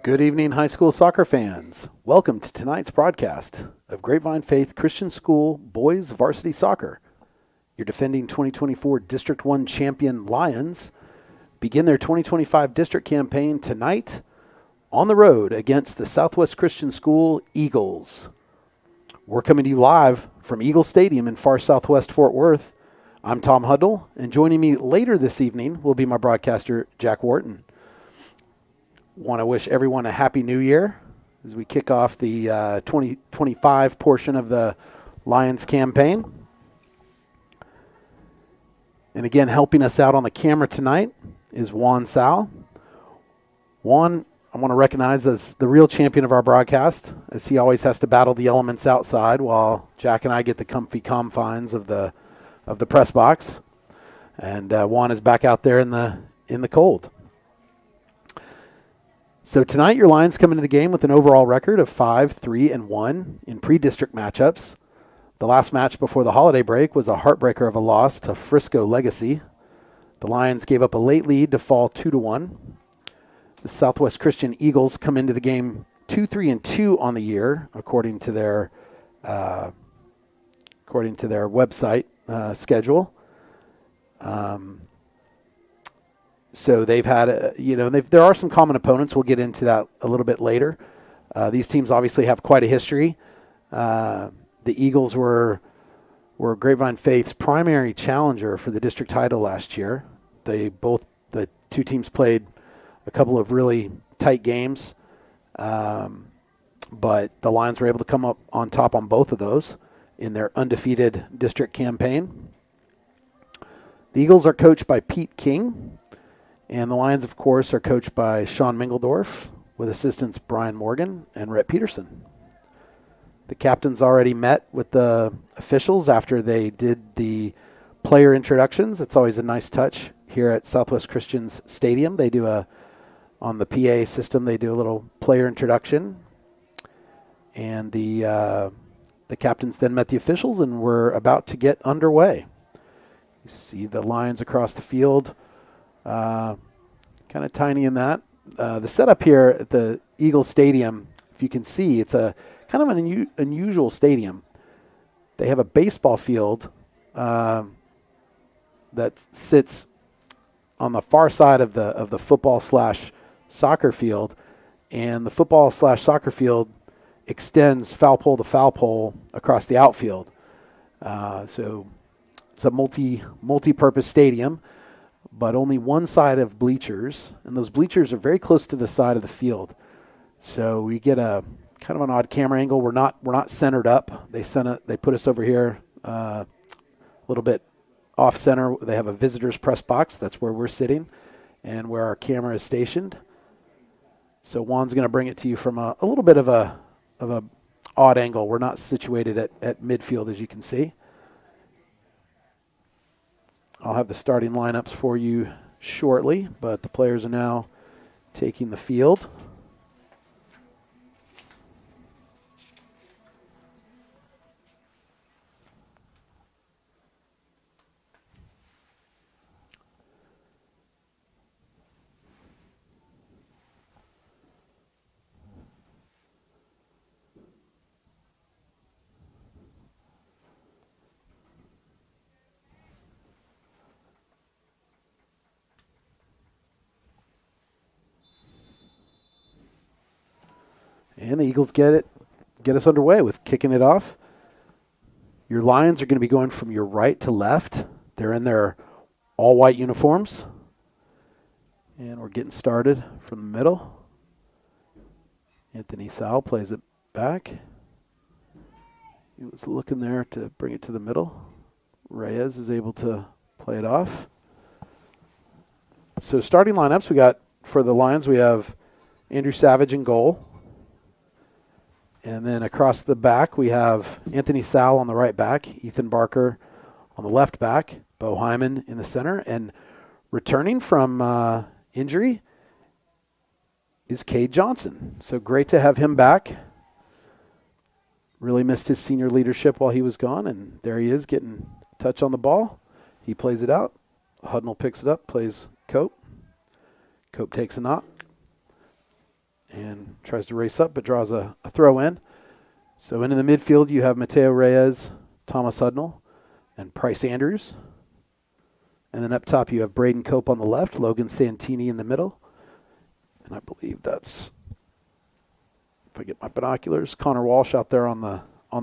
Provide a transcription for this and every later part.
Good evening, high school soccer fans. Welcome to tonight's broadcast of Grapevine Faith Christian School Boys Varsity Soccer. Your defending 2024 District 1 champion Lions begin their 2025 district campaign tonight on the road against the Southwest Christian School Eagles. We're coming to you live from Eagle Stadium in far southwest Fort Worth. I'm Tom Huddle, and joining me later this evening will be my broadcaster, Jack Wharton. Want to wish everyone a happy new year as we kick off the 2025 portion of the Lions campaign. And again, helping us out on the camera tonight is Juan Sal. Juan, I want to recognize as the real champion of our broadcast, as he always has to battle the elements outside while Jack and I get the comfy confines of the press box. And Juan is back out there in the cold. So tonight, your Lions come into the game with an overall record of 5-3-1 in pre-district matchups. The last match before the holiday break was a heartbreaker of a loss to Frisco Legacy. The Lions gave up a late lead to fall 2-1. The Southwest Christian Eagles come into the game 2-3-2 on the year, according to their website schedule. So they've had, there are some common opponents. We'll get into that a little bit later. These teams obviously have quite a history. The Eagles were Grapevine Faith's primary challenger for the district title last year. The two teams played a couple of really tight games, but the Lions were able to come up on top on both of those in their undefeated district campaign. The Eagles are coached by Pete King. And the Lions, of course, are coached by Sean Mingledorf with assistants Brian Morgan and Rhett Peterson. The captains already met with the officials after they did the player introductions. It's always a nice touch here at Southwest Christian's Stadium. They do on the PA system, they do a little player introduction. And the captains then met the officials and were about to get underway. You see the Lions across the field. Kind of tiny in that. The setup here at the Eagles Stadium, if you can see, it's a kind of an unusual stadium. They have a baseball field that sits on the far side of the football/soccer field, and the football/soccer field extends foul pole to foul pole across the outfield. So it's a multi-purpose stadium, but only one side of bleachers, and those bleachers are very close to the side of the field. So we get a kind of an odd camera angle. We're not centered up. They put us over here a little bit off center. They have a visitor's press box. That's where we're sitting and where our camera is stationed. So Juan's going to bring it to you from a little bit of a odd angle. We're not situated at midfield, as you can see. I'll have the starting lineups for you shortly, but the players are now taking the field. And the Eagles get us underway with kicking it off. Your Lions are going to be going from your right to left. They're in their all-white uniforms. And we're getting started from the middle. Anthony Sal plays it back. He was looking there to bring it to the middle. Reyes is able to play it off. So starting lineups, we got for the Lions, we have Andrew Savage in goal. And then across the back, we have Anthony Sal on the right back, Ethan Barker on the left back, Bo Hyman in the center. And returning from injury is Cade Johnson. So great to have him back. Really missed his senior leadership while he was gone. And there he is getting a touch on the ball. He plays it out. Hudnall picks it up, plays Cope. Cope takes a knock. And tries to race up but draws a throw in. So into the midfield you have Mateo Reyes, Thomas Hudnall, and Price Andrews. And then up top you have Braden Cope on the left, Logan Santini in the middle. And I believe that's, if I get my binoculars, Connor Walsh out there on the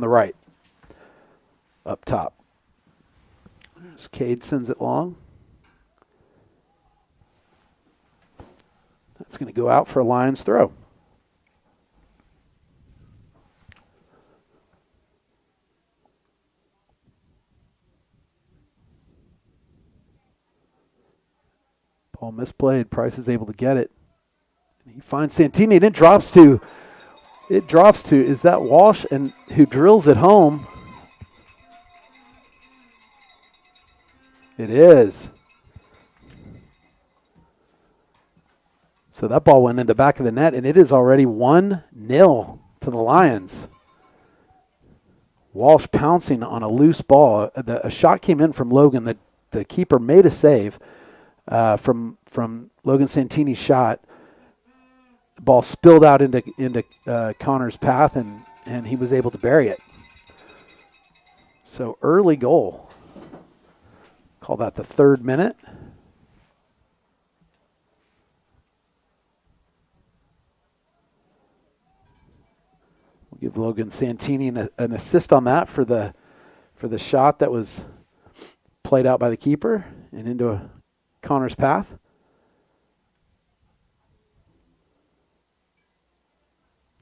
right, up top. There's Cade, sends it long. That's going to go out for a Lions throw. Ball misplayed. Price is able to get it. He finds Santini, and it drops to, is that Walsh, and who drills it home? It is. So that ball went in the back of the net, and it is already 1-0 to the Lions. Walsh pouncing on a loose ball. A shot came in from Logan. The keeper made a save from Logan Santini's shot. The ball spilled out into Connor's path, and he was able to bury it. So early goal. Call that the 3rd minute. We'll give Logan Santini an assist on that for the shot that was played out by the keeper and into Connor's path.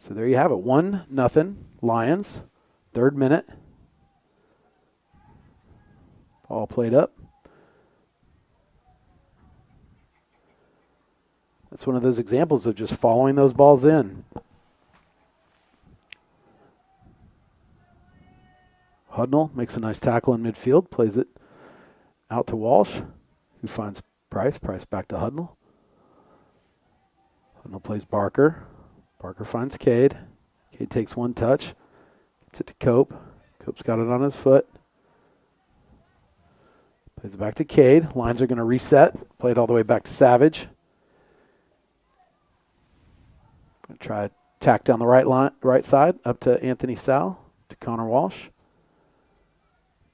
So there you have it, 1-0 Lions, 3rd minute. Ball played up. That's one of those examples of just following those balls in. Hudnall makes a nice tackle in midfield, plays it out to Walsh, who finds Price. Price back to Hudnall. Hudnall plays Barker. Barker finds Cade. Cade takes one touch. Gets it to Cope. Cope's got it on his foot. Plays it back to Cade. Lines are going to reset. Play it all the way back to Savage. Going to try to tack down the right side up to Anthony Sal, to Connor Walsh.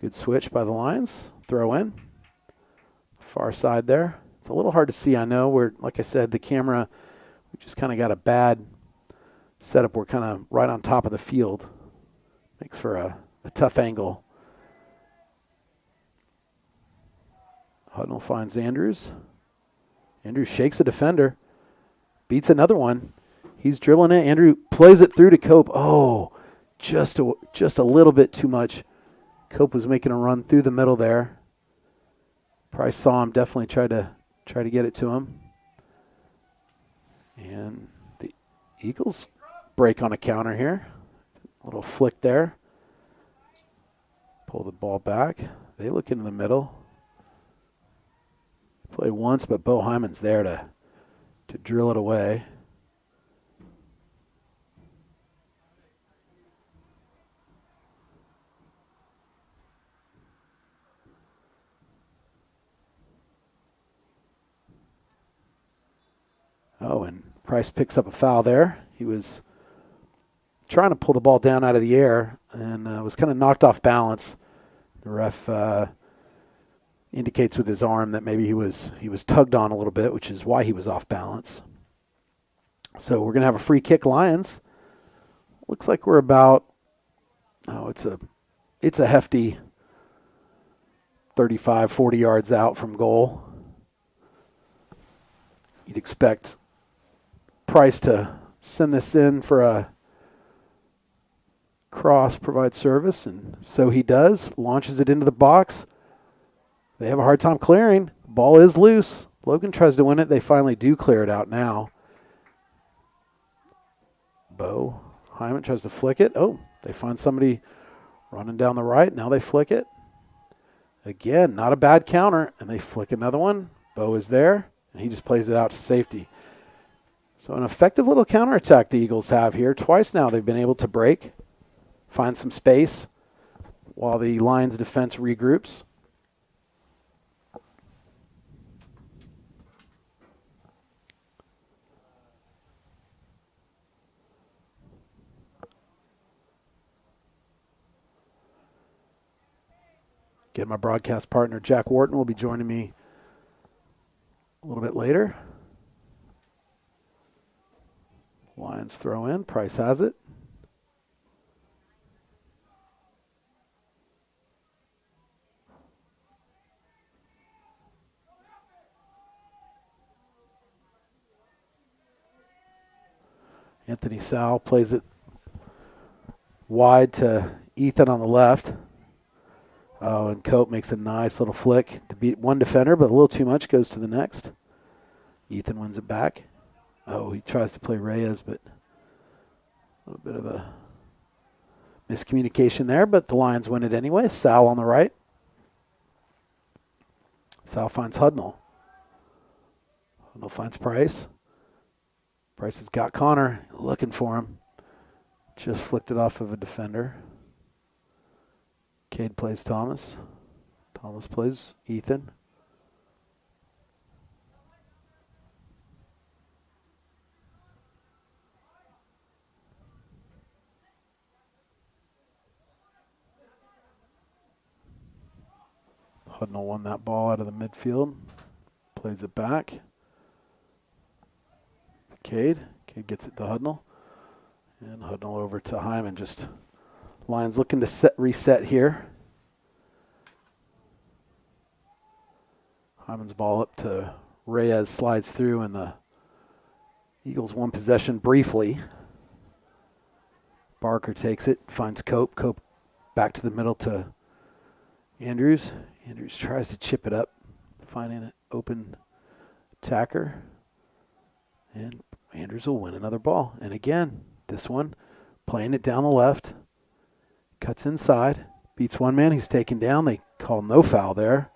Good switch by the Lions. Throw in. Far side there. It's a little hard to see, I know. Like I said, the camera, we just kind of got a bad setup. We're kind of right on top of the field. Makes for a tough angle. Hudnall finds Andrews. Andrews shakes a defender. Beats another one. He's dribbling it. Andrew plays it through to Cope. Oh, just a little bit too much. Cope was making a run through the middle there. Price saw him, definitely tried to get it to him. And the Eagles break on a counter here. A little flick there. Pull the ball back. They look into the middle. Play once, but Bo Hyman's there to drill it away. Oh, and Price picks up a foul there. He was trying to pull the ball down out of the air and was kind of knocked off balance. The ref indicates with his arm that maybe he was tugged on a little bit, which is why he was off balance. So we're going to have a free kick, Lions. Looks like we're about, it's a hefty 35, 40 yards out from goal. You'd expect Price to send this in for a cross, provide service, and so he does. Launches it into the box. They have a hard time clearing. Ball is loose. Logan tries to win it. They finally do clear it out now. Bo Hyman tries to flick it. Oh, they find somebody running down the right. Now they flick it. Again, not a bad counter, and they flick another one. Bo is there, and he just plays it out to safety. So an effective little counterattack the Eagles have here. Twice now they've been able to break, find some space while the Lions defense regroups. Again, my broadcast partner, Jack Wharton, will be joining me a little bit later. Lions throw in. Price has it. Anthony Sal plays it wide to Ethan on the left. Oh, and Cope makes a nice little flick to beat one defender, but a little too much, goes to the next. Ethan wins it back. Oh, he tries to play Reyes, but a little bit of a miscommunication there, but the Lions win it anyway. Sal on the right. Sal finds Hudnall. Hudnall finds Price. Price has got Connor, looking for him. Just flicked it off of a defender. Cade plays Thomas. Thomas plays Ethan. Hudnall won that ball out of the midfield. Plays it back. Cade. Cade gets it to Hudnall. And Hudnall over to Hyman. Just Lions looking to reset here. Hyman's ball up to Reyes, slides through, and the Eagles won possession briefly. Barker takes it, finds Cope. Cope back to the middle to Andrews. Andrews tries to chip it up, finding an open attacker. And Andrews will win another ball. And again, this one, playing it down the left. Cuts inside. Beats one man. He's taken down. They call no foul there.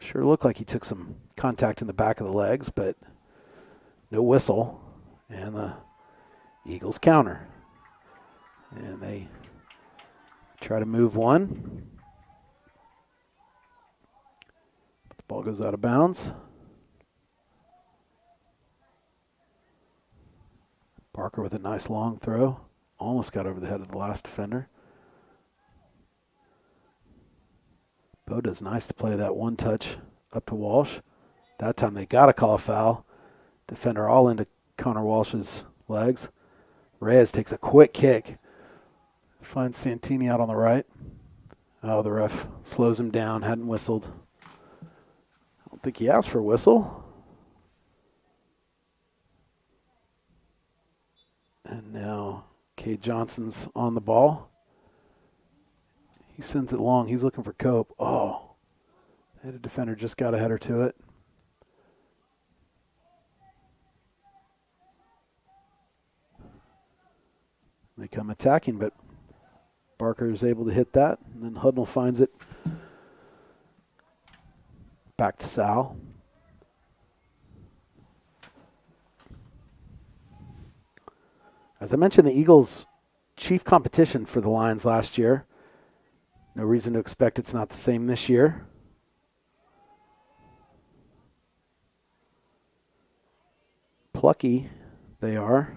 Sure looked like he took some contact in the back of the legs, but no whistle. And the Eagles counter. And they try to move one. But the ball goes out of bounds. Barker with a nice long throw. Almost got over the head of the last defender. Bo does nice to play that one touch up to Walsh. That time they got to call a foul. Defender all into Connor Walsh's legs. Reyes takes a quick kick. Finds Santini out on the right. Oh, the ref slows him down. Hadn't whistled. I don't think he asked for a whistle. And now Cade Johnson's on the ball. He sends it long. He's looking for Cope. Oh, the defender just got a header to it. They come attacking, but Barker is able to hit that. And then Hudnall finds it back to Sal. As I mentioned, the Eagles' chief competition for the Lions last year. No reason to expect it's not the same this year. Plucky, they are.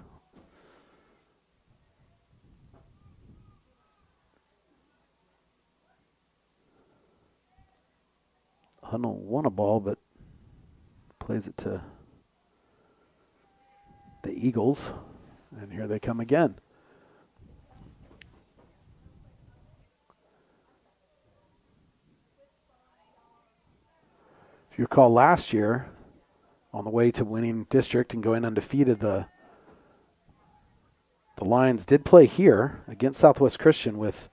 Hudnall won a ball, but plays it to the Eagles. And here they come again. If you recall last year, on the way to winning district and going undefeated, the Lions did play here against Southwest Christian with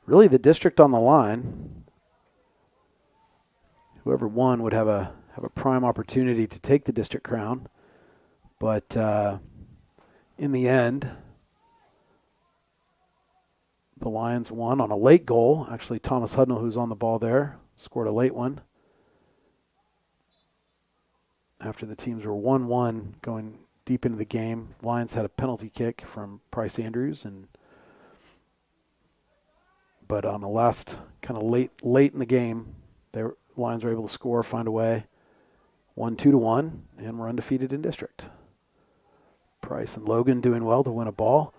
really the district on the line. Whoever won would have a prime opportunity to take the district crown. But in the end, the Lions won on a late goal. Actually, Thomas Hudnall, who's on the ball there, scored a late one. After the teams were 1-1 going deep into the game, Lions had a penalty kick from Price Andrews, but on the last kind of late in the game, Lions were able to score, find a way, won 2-1, and were undefeated in district. Price and Logan doing well to win a ball,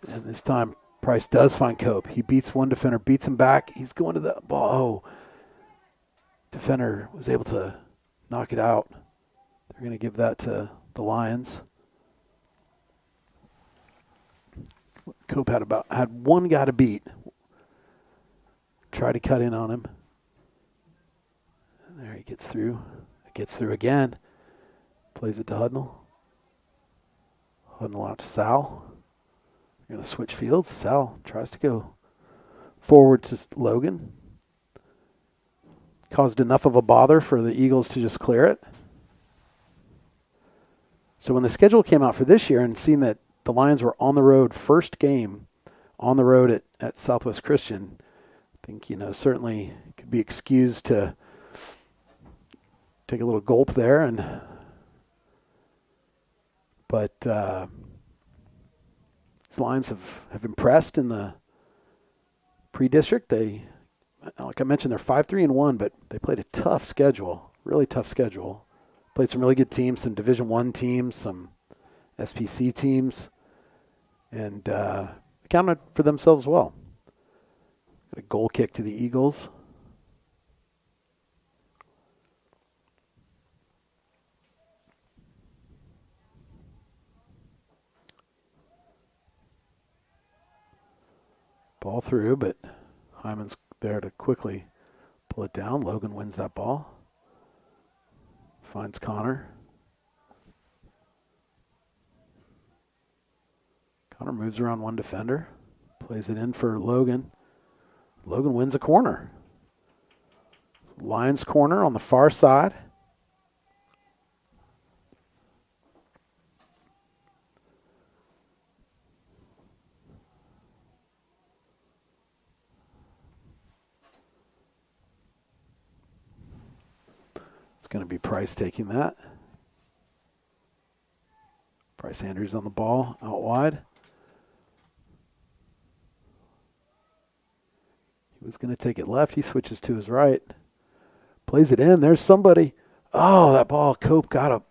and this time Price does find Cope. He beats one defender, beats him back. He's going to the ball. Oh, defender was able to knock it out. They're going to give that to the Lions. Cope had one guy to beat. Try to cut in on him. And there he gets through. Gets through again. Plays it to Hudnall. Hudnall out to Sal. They're going to switch fields. Sal tries to go forward to Logan. Caused enough of a bother for the Eagles to just clear it. So when the schedule came out for this year and seen that the Lions were on the road, first game on the road at Southwest Christian, I think, certainly could be excused to take a little gulp there. But these Lions have impressed in the pre-district. They, like I mentioned, they're 5-3-1, but they played a tough schedule, really tough schedule. Played some really good teams, some Division I teams, some SPC teams, and accounted for themselves well. Got a goal kick to the Eagles. Ball through, but Hyman's there to quickly pull it down. Logan wins that ball. Finds Connor. Connor moves around one defender. Plays it in for Logan. Logan wins a corner. Lions corner on the far side. Going to be Price taking that. Bryce Andrews on the ball, out wide. He was going to take it left. He switches to his right. Plays it in. There's somebody. Oh, that ball. Cope got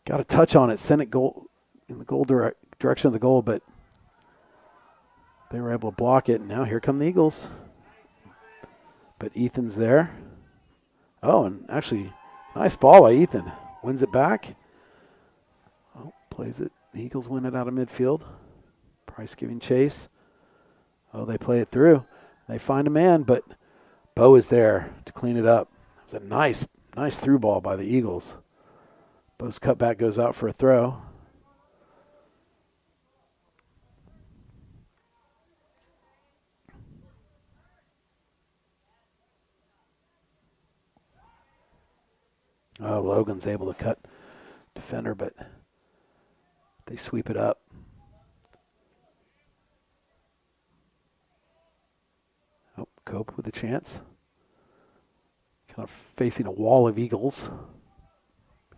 a touch on it. Sent it goal in the goal direction of the goal, but they were able to block it. And now here come the Eagles. But Ethan's there. Oh, and actually, nice ball by Ethan. Wins it back. Oh, plays it. The Eagles win it out of midfield. Price giving chase. Oh, they play it through. They find a man, but Bo is there to clean it up. It was a nice through ball by the Eagles. Bo's cutback goes out for a throw. Oh, Logan's able to cut defender, but they sweep it up. Oh, Cope with a chance. Kind of facing a wall of Eagles.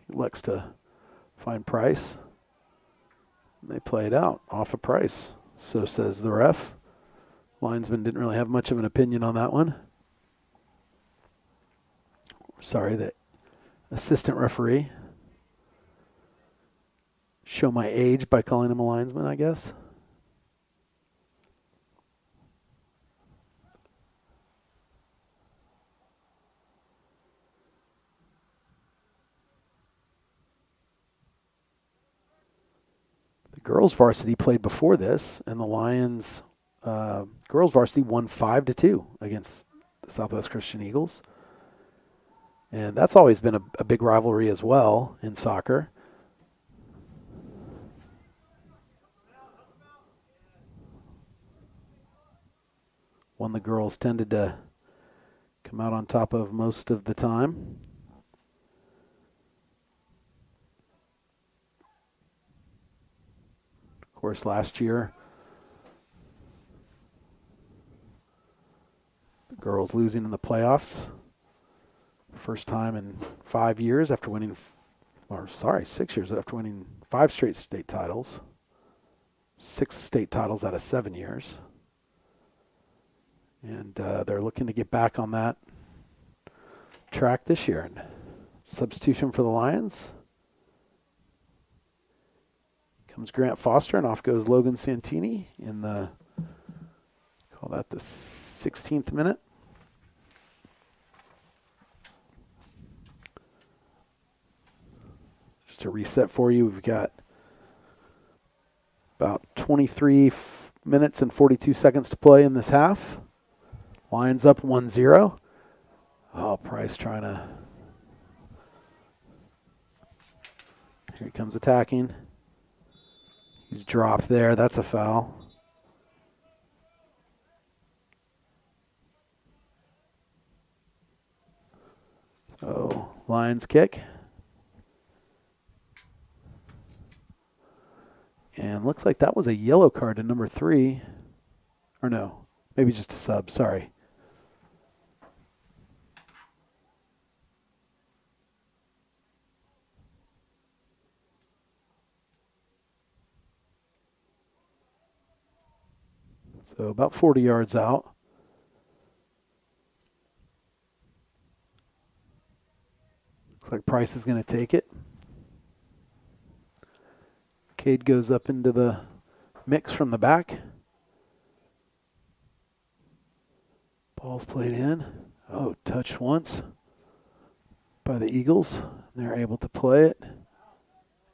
He elects to find Price. And they play it out off of Price. So says the ref. Linesman didn't really have much of an opinion on that one. Sorry, the assistant referee. Show my age by calling him a linesman, I guess. The girls varsity played before this, and the Lions girls varsity won 5-2 against the Southwest Christian Eagles. And that's always been a big rivalry as well in soccer. One the girls tended to come out on top of most of the time. Of course, last year, the girls losing in the playoffs. First time in 5 years after winning, 6 years after winning 5 straight state titles. 6 state titles out of 7 years. And they're looking to get back on that track this year. And substitution for the Lions. Comes Grant Foster, and off goes Logan Santini in the Call that the 16th minute. Just to reset for you, we've got about 23 minutes and 42 seconds to play in this half. Lions up 1-0. Oh, Price trying to... Here he comes attacking. He's dropped there. That's a foul. So, Lions kick. And looks like that was a yellow card to number 3. Or no, maybe just a sub. Sorry. So about 40 yards out. Looks like Price is going to take it. Cade goes up into the mix from the back. Ball's played in. Oh, touched once by the Eagles. They're able to play it.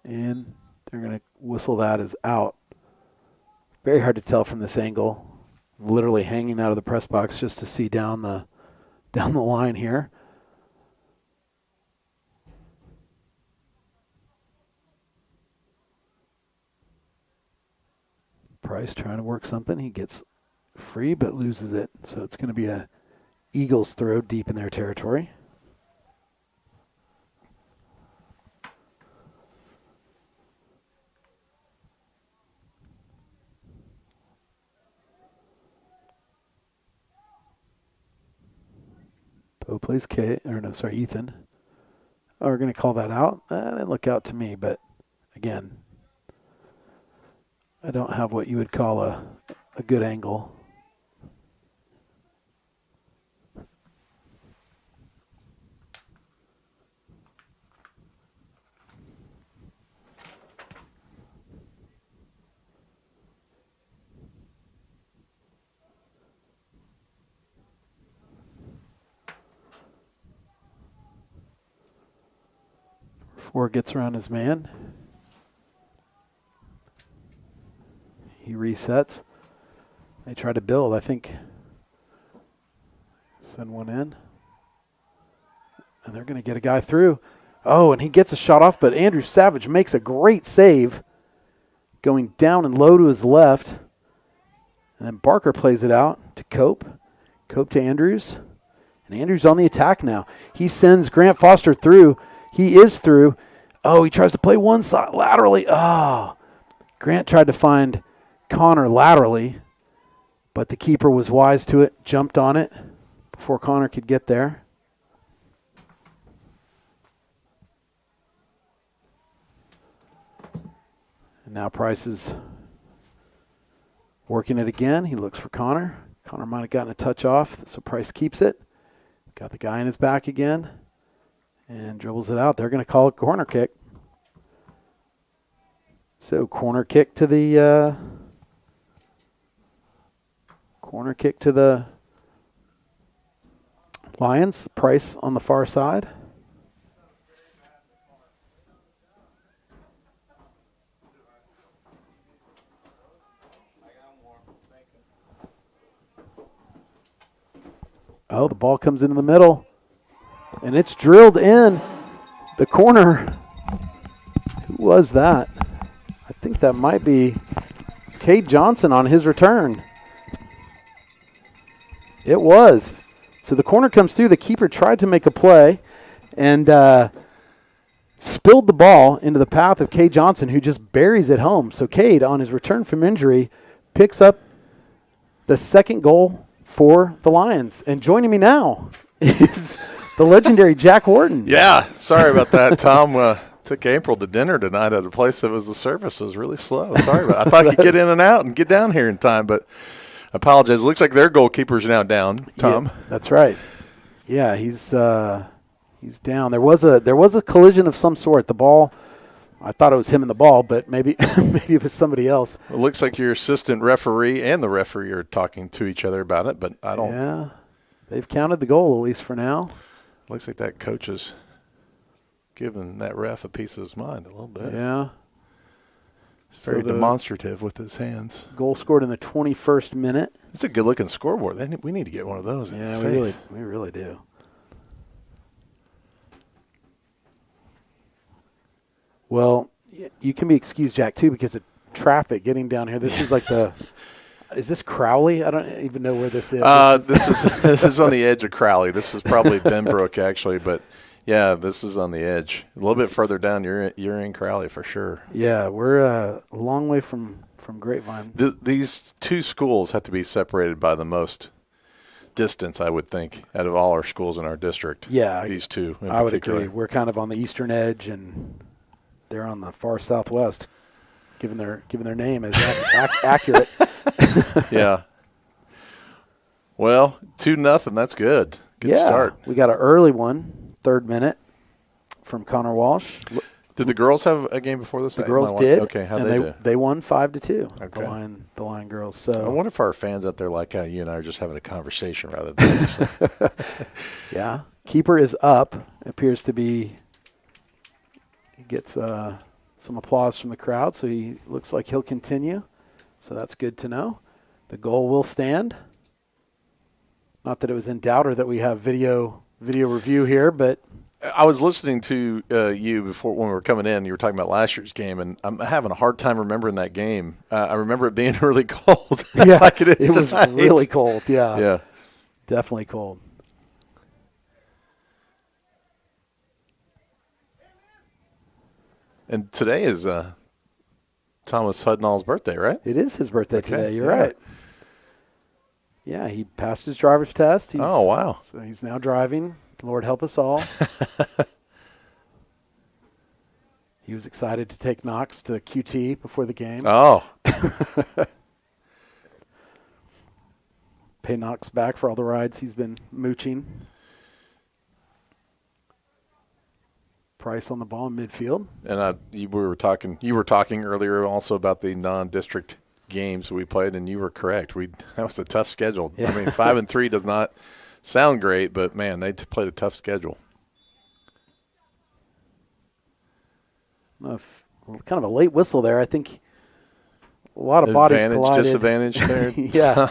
And they're going to whistle that as out. Very hard to tell from this angle. Literally hanging out of the press box just to see down the line here. Price trying to work something. He gets free but loses it. So it's going to be a Eagles throw deep in their territory. Bo plays Ethan. Oh, we're going to call that out. That didn't look out to me, but again, I don't have what you would call a good angle. Ford gets around his man. He resets. They try to build. I think send one in. And they're going to get a guy through. Oh, and he gets a shot off, but Andrew Savage makes a great save. Going down and low to his left. And then Barker plays it out to Cope. Cope to Andrews. And Andrews on the attack now. He sends Grant Foster through. He is through. Oh, he tries to play one side laterally. Oh, Grant tried to find Connor laterally, but the keeper was wise to it, jumped on it before Connor could get there. And now Price is working it again. He looks for Connor. Connor might have gotten a touch off, so Price keeps it. Got the guy in his back again. And dribbles it out. They're going to call it corner kick. So corner kick to the Lions. Price on the far side. Oh, the ball comes into the middle. And it's drilled in the corner. Who was that? I think that might be Cade Johnson on his return. It was. So the corner comes through. The keeper tried to make a play and spilled the ball into the path of Cade Johnson, who just buries it home. So Cade, on his return from injury, picks up the second goal for the Lions. And joining me now is the legendary Jack Wharton. Yeah, sorry about that. Tom took April to dinner tonight at a place that the service was really slow. Sorry about it. I thought you could get in and out and get down here in time, but I apologize. It looks like their goalkeeper's now down, Tom. Yeah, that's right. Yeah, he's down. There was a collision of some sort. The ball I thought it was him in the ball, but maybe maybe it was somebody else. It looks like your assistant referee and the referee are talking to each other about it, but I don't. Yeah, they've counted the goal, at least for now. Looks like that coach is giving that ref a piece of his mind a little bit. Yeah. It's very demonstrative with his hands. Goal scored in the 21st minute. It's a good-looking scoreboard. We need to get one of those. Yeah, we really do. Well, you can be excused, Jack, too, because of traffic getting down here. This is like is this Crowley? I don't even know where this is. This is on the edge of Crowley. This is probably Benbrook, actually, but yeah, this is on the edge. A little bit further down, you're in Crowley for sure. Yeah, we're a long way from Grapevine. These two schools have to be separated by the most distance, I would think, out of all our schools in our district. Yeah, these two in I particular. would agree. We're kind of on the eastern edge, and they're on the far southwest. Given their name is accurate. Yeah. Well, 2-0. That's good. Good start. We got an early one, 3rd minute, from Connor Walsh. Did the girls have a game before this? The girls did. Okay, how'd they do? They won 5-2. Okay. The Lion girls. So I wonder if our fans out there like how you and I are just having a conversation rather than yeah. Keeper is up. Appears to be. He gets some applause from the crowd, so he looks like he'll continue. So that's good to know. The goal will stand. Not that it was in doubt or that we have video review here, but I was listening to you before when we were coming in. You were talking about last year's game, and I'm having a hard time remembering that game. I remember it being really cold. Yeah, like it was tonight. really cold. Yeah, yeah, definitely cold. And today is Thomas Hudnall's birthday, right? It is his birthday today. You're yeah. right. Yeah, he passed his driver's test. Oh, wow. So he's now driving. Lord help us all. He was excited to take Knox to QT before the game. Oh. Pay Knox back for all the rides he's been mooching. Price on the ball in midfield. And you were talking earlier also about the non-district games we played, and you were correct. That was a tough schedule. Yeah. I mean, 5-3 does not sound great, but man, they played a tough schedule. Kind of a late whistle there. I think a lot of bodies collided. Disadvantage there. Yeah.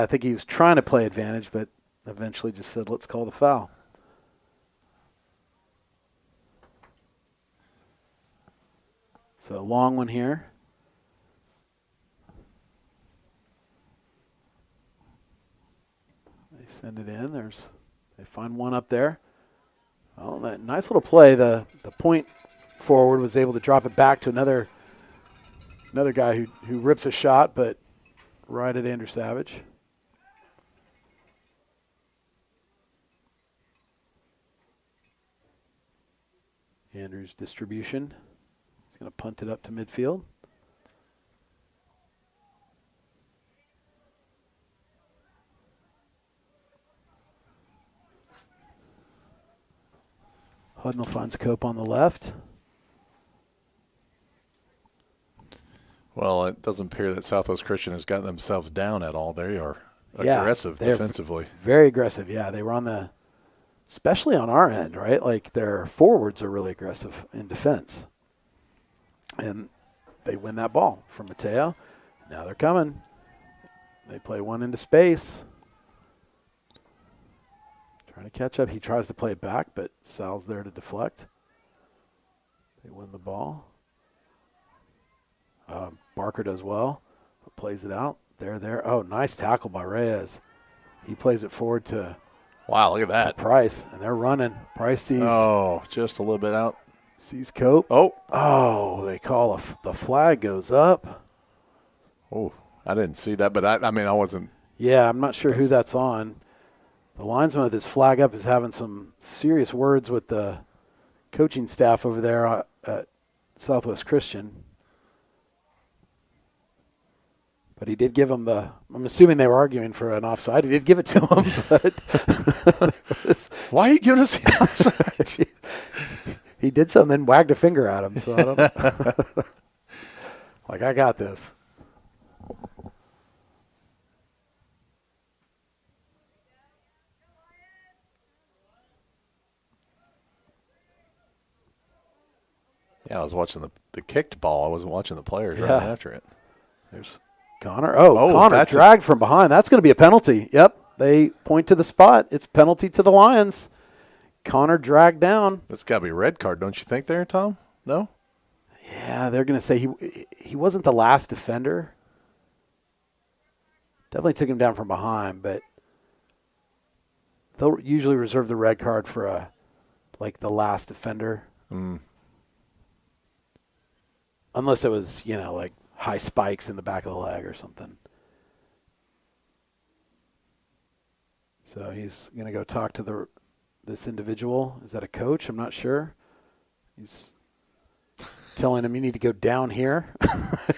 I think he was trying to play advantage, but eventually just said, "Let's call the foul." So a long one here. They send it in. They find one up there. Oh, that nice little play. The point forward was able to drop it back to another guy who rips a shot, but right at Andrew Savage. Andrew's distribution. He's going to punt it up to midfield. Hudnall finds Cope on the left. Well, it doesn't appear that Southwest Christian has gotten themselves down at all. They are aggressive defensively. Very aggressive, yeah. They were especially on our end, right? Like their forwards are really aggressive in defense. And they win that ball from Mateo. Now they're coming. They play one into space. Trying to catch up. He tries to play it back, but Sal's there to deflect. They win the ball. Barker does well, but plays it out. There. Oh, nice tackle by Reyes. He plays it forward to Wow, look at that. Price, and they're running. Price sees. Oh, just a little bit out. Sees Cope. Oh, they call the flag goes up. Oh, I didn't see that, but I wasn't. Yeah, I'm not sure who that's on. The linesman with his flag up is having some serious words with the coaching staff over there at Southwest Christian. But he did give him I'm assuming they were arguing for an offside. He did give it to him. But why are you giving us the offside? He did so and then wagged a finger at him. So I don't know. Like, I got this. Yeah, I was watching the kicked ball. I wasn't watching the players running after it. There's Connor. Connor dragged from behind. That's going to be a penalty. Yep. They point to the spot. It's penalty to the Lions. Connor dragged down. That's got to be a red card, don't you think there, Tom? No? Yeah, they're going to say he wasn't the last defender. Definitely took him down from behind, but they'll usually reserve the red card for the last defender. Unless it was, like high spikes in the back of the leg or something. So he's going to go talk to this individual. Is that a coach? I'm not sure. He's telling him you need to go down here.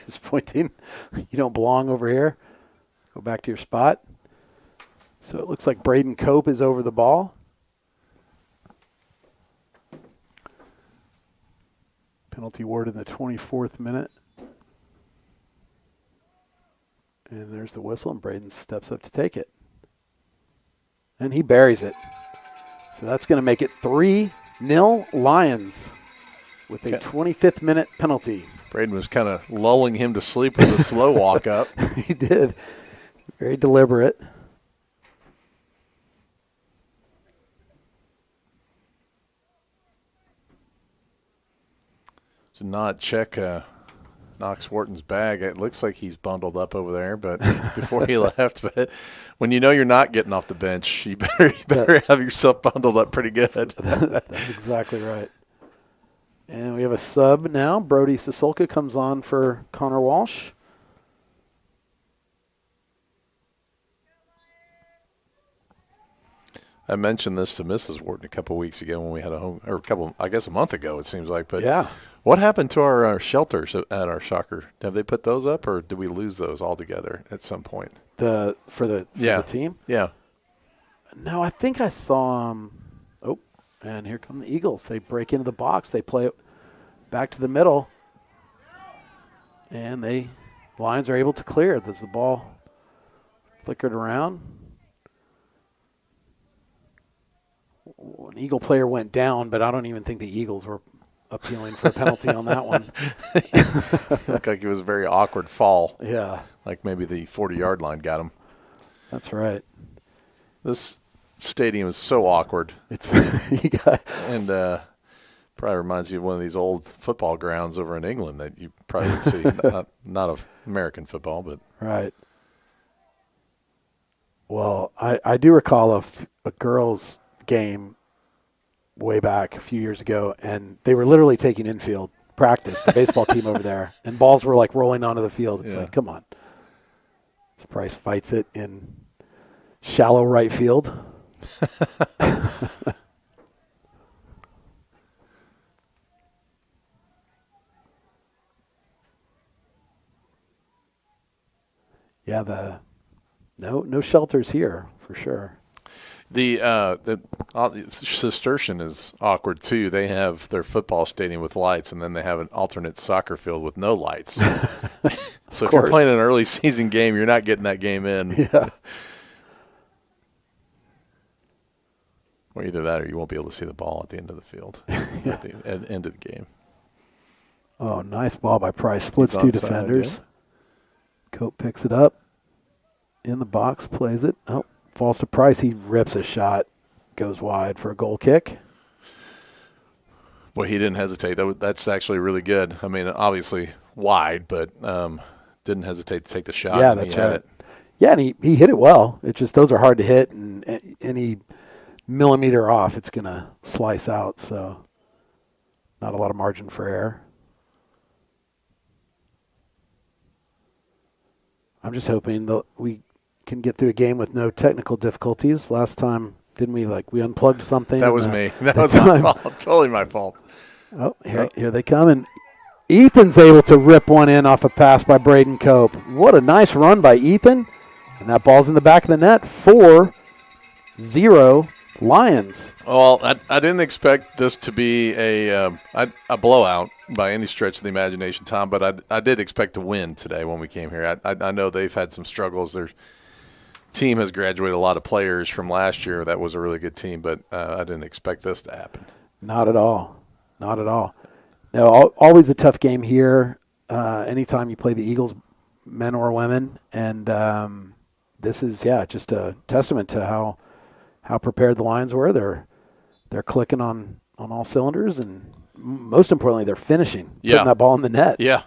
He's pointing. You don't belong over here. Go back to your spot. So it looks like Braden Cope is over the ball. Penalty awarded in the 24th minute. And there's the whistle, and Braden steps up to take it. And he buries it. So that's going to make it 3-0 Lions with a 25th minute penalty. Braden was kind of lulling him to sleep with a slow walk up. He did. Very deliberate. To not check Knox Wharton's bag, it looks like he's bundled up over there, but before he left. But when you know you're not getting off the bench, you better have yourself bundled up pretty good. That's exactly right. And we have a sub now. Brody Sisolka comes on for Connor Walsh. I mentioned this to Mrs. Wharton a couple of weeks ago when we had a month ago, it seems like. But yeah. What happened to our shelters at our soccer? Have they put those up, or did we lose those altogether at some point? For the team? Yeah. No, I think I saw and here come the Eagles. They break into the box. They play it back to the middle. And Lions are able to clear it as the ball flickered around. An Eagle player went down, but I don't even think the Eagles were appealing for a penalty on that one. Looked like it was a very awkward fall. Yeah. Like maybe the 40-yard line got him. That's right. This stadium is so awkward. And probably reminds you of one of these old football grounds over in England that you probably would see. not of American football, but. Right. Well, I do recall a girls' game way back a few years ago, and they were literally taking infield practice, the baseball team over there, and balls were like rolling onto the field. It's like, come on. Price fights it in shallow right field. Yeah, no shelters here for sure. The Cistercian is awkward too. They have their football stadium with lights, and then they have an alternate soccer field with no lights. So if you're playing an early season game, you're not getting that game in. Yeah. Or either that, or you won't be able to see the ball at the end of the field, at the end of the game. Oh, nice ball by Price. Splits two defenders. Yeah. Cope picks it up in the box, plays it. Oh, falls to Price. He rips a shot, goes wide for a goal kick. Well, he didn't hesitate. That's actually really good. I mean, obviously wide, but didn't hesitate to take the shot. Yeah, that's right. Yeah, and he hit it well. It's just those are hard to hit, and any millimeter off, it's going to slice out. So not a lot of margin for error. I'm just hoping that we can get through a game with no technical difficulties. Last time, didn't we? We unplugged something. That was me. That was my fault. Totally my fault. Oh, here they come. And Ethan's able to rip one in off a pass by Braden Cope. What a nice run by Ethan. And that ball's in the back of the net. 4-0 Lions. Well, I didn't expect this to be a blowout by any stretch of the imagination, Tom, but I did expect to win today when we came here. I know they've had some struggles. Their team has graduated a lot of players from last year. That was a really good team, but I didn't expect this to happen. Not at all. Not at all. No, always a tough game here. Anytime you play the Eagles, men or women, and this is just a testament to how prepared the Lions were. They're clicking on all cylinders, and most importantly, they're finishing, putting that ball in the net. Yeah.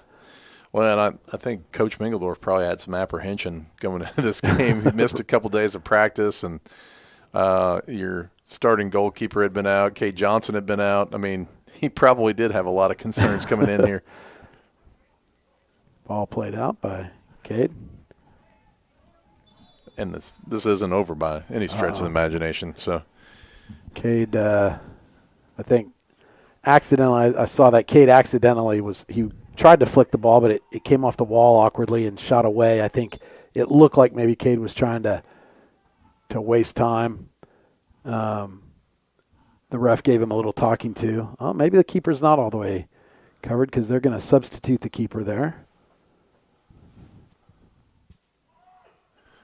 Well, and I think Coach Mingledorf probably had some apprehension going into this game. He missed a couple days of practice, and your starting goalkeeper had been out. Kate Johnson had been out. I mean, he probably did have a lot of concerns coming in here. Ball played out by Cade. And this isn't over by any stretch of the imagination. So, Cade, I think, accidentally. I saw that Cade accidentally he tried to flick the ball, but it came off the wall awkwardly and shot away. I think it looked like maybe Cade was trying to waste time. The ref gave him a little talking to. Oh, maybe the keeper's not all the way covered because they're going to substitute the keeper there.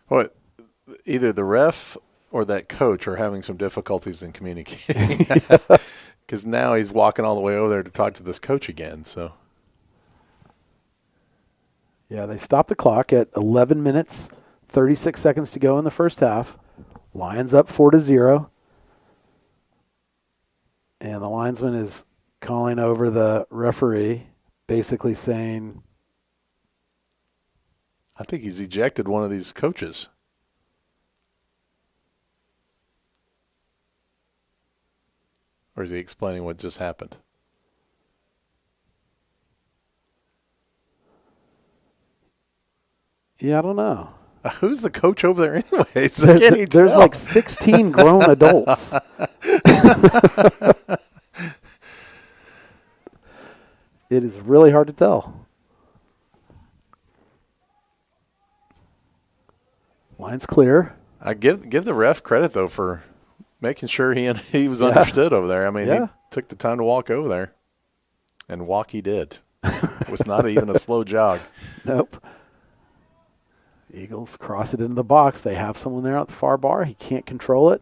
What? Either the ref or that coach are having some difficulties in communicating because now he's walking all the way over there to talk to this coach again. So, yeah, they stopped the clock at 11 minutes, 36 seconds to go in the first half. Lions up 4-0. And the linesman is calling over the referee, basically saying, I think he's ejected one of these coaches. Or is he explaining what just happened? Yeah, I don't know. Who's the coach over there anyways? There's like 16 grown adults. It is really hard to tell. Line's clear. I give the ref credit, though, for making sure he was understood over there. I mean, he took the time to walk over there, and walk he did. It was not even a slow jog. Nope. Eagles cross it into the box. They have someone there at the far bar. He can't control it.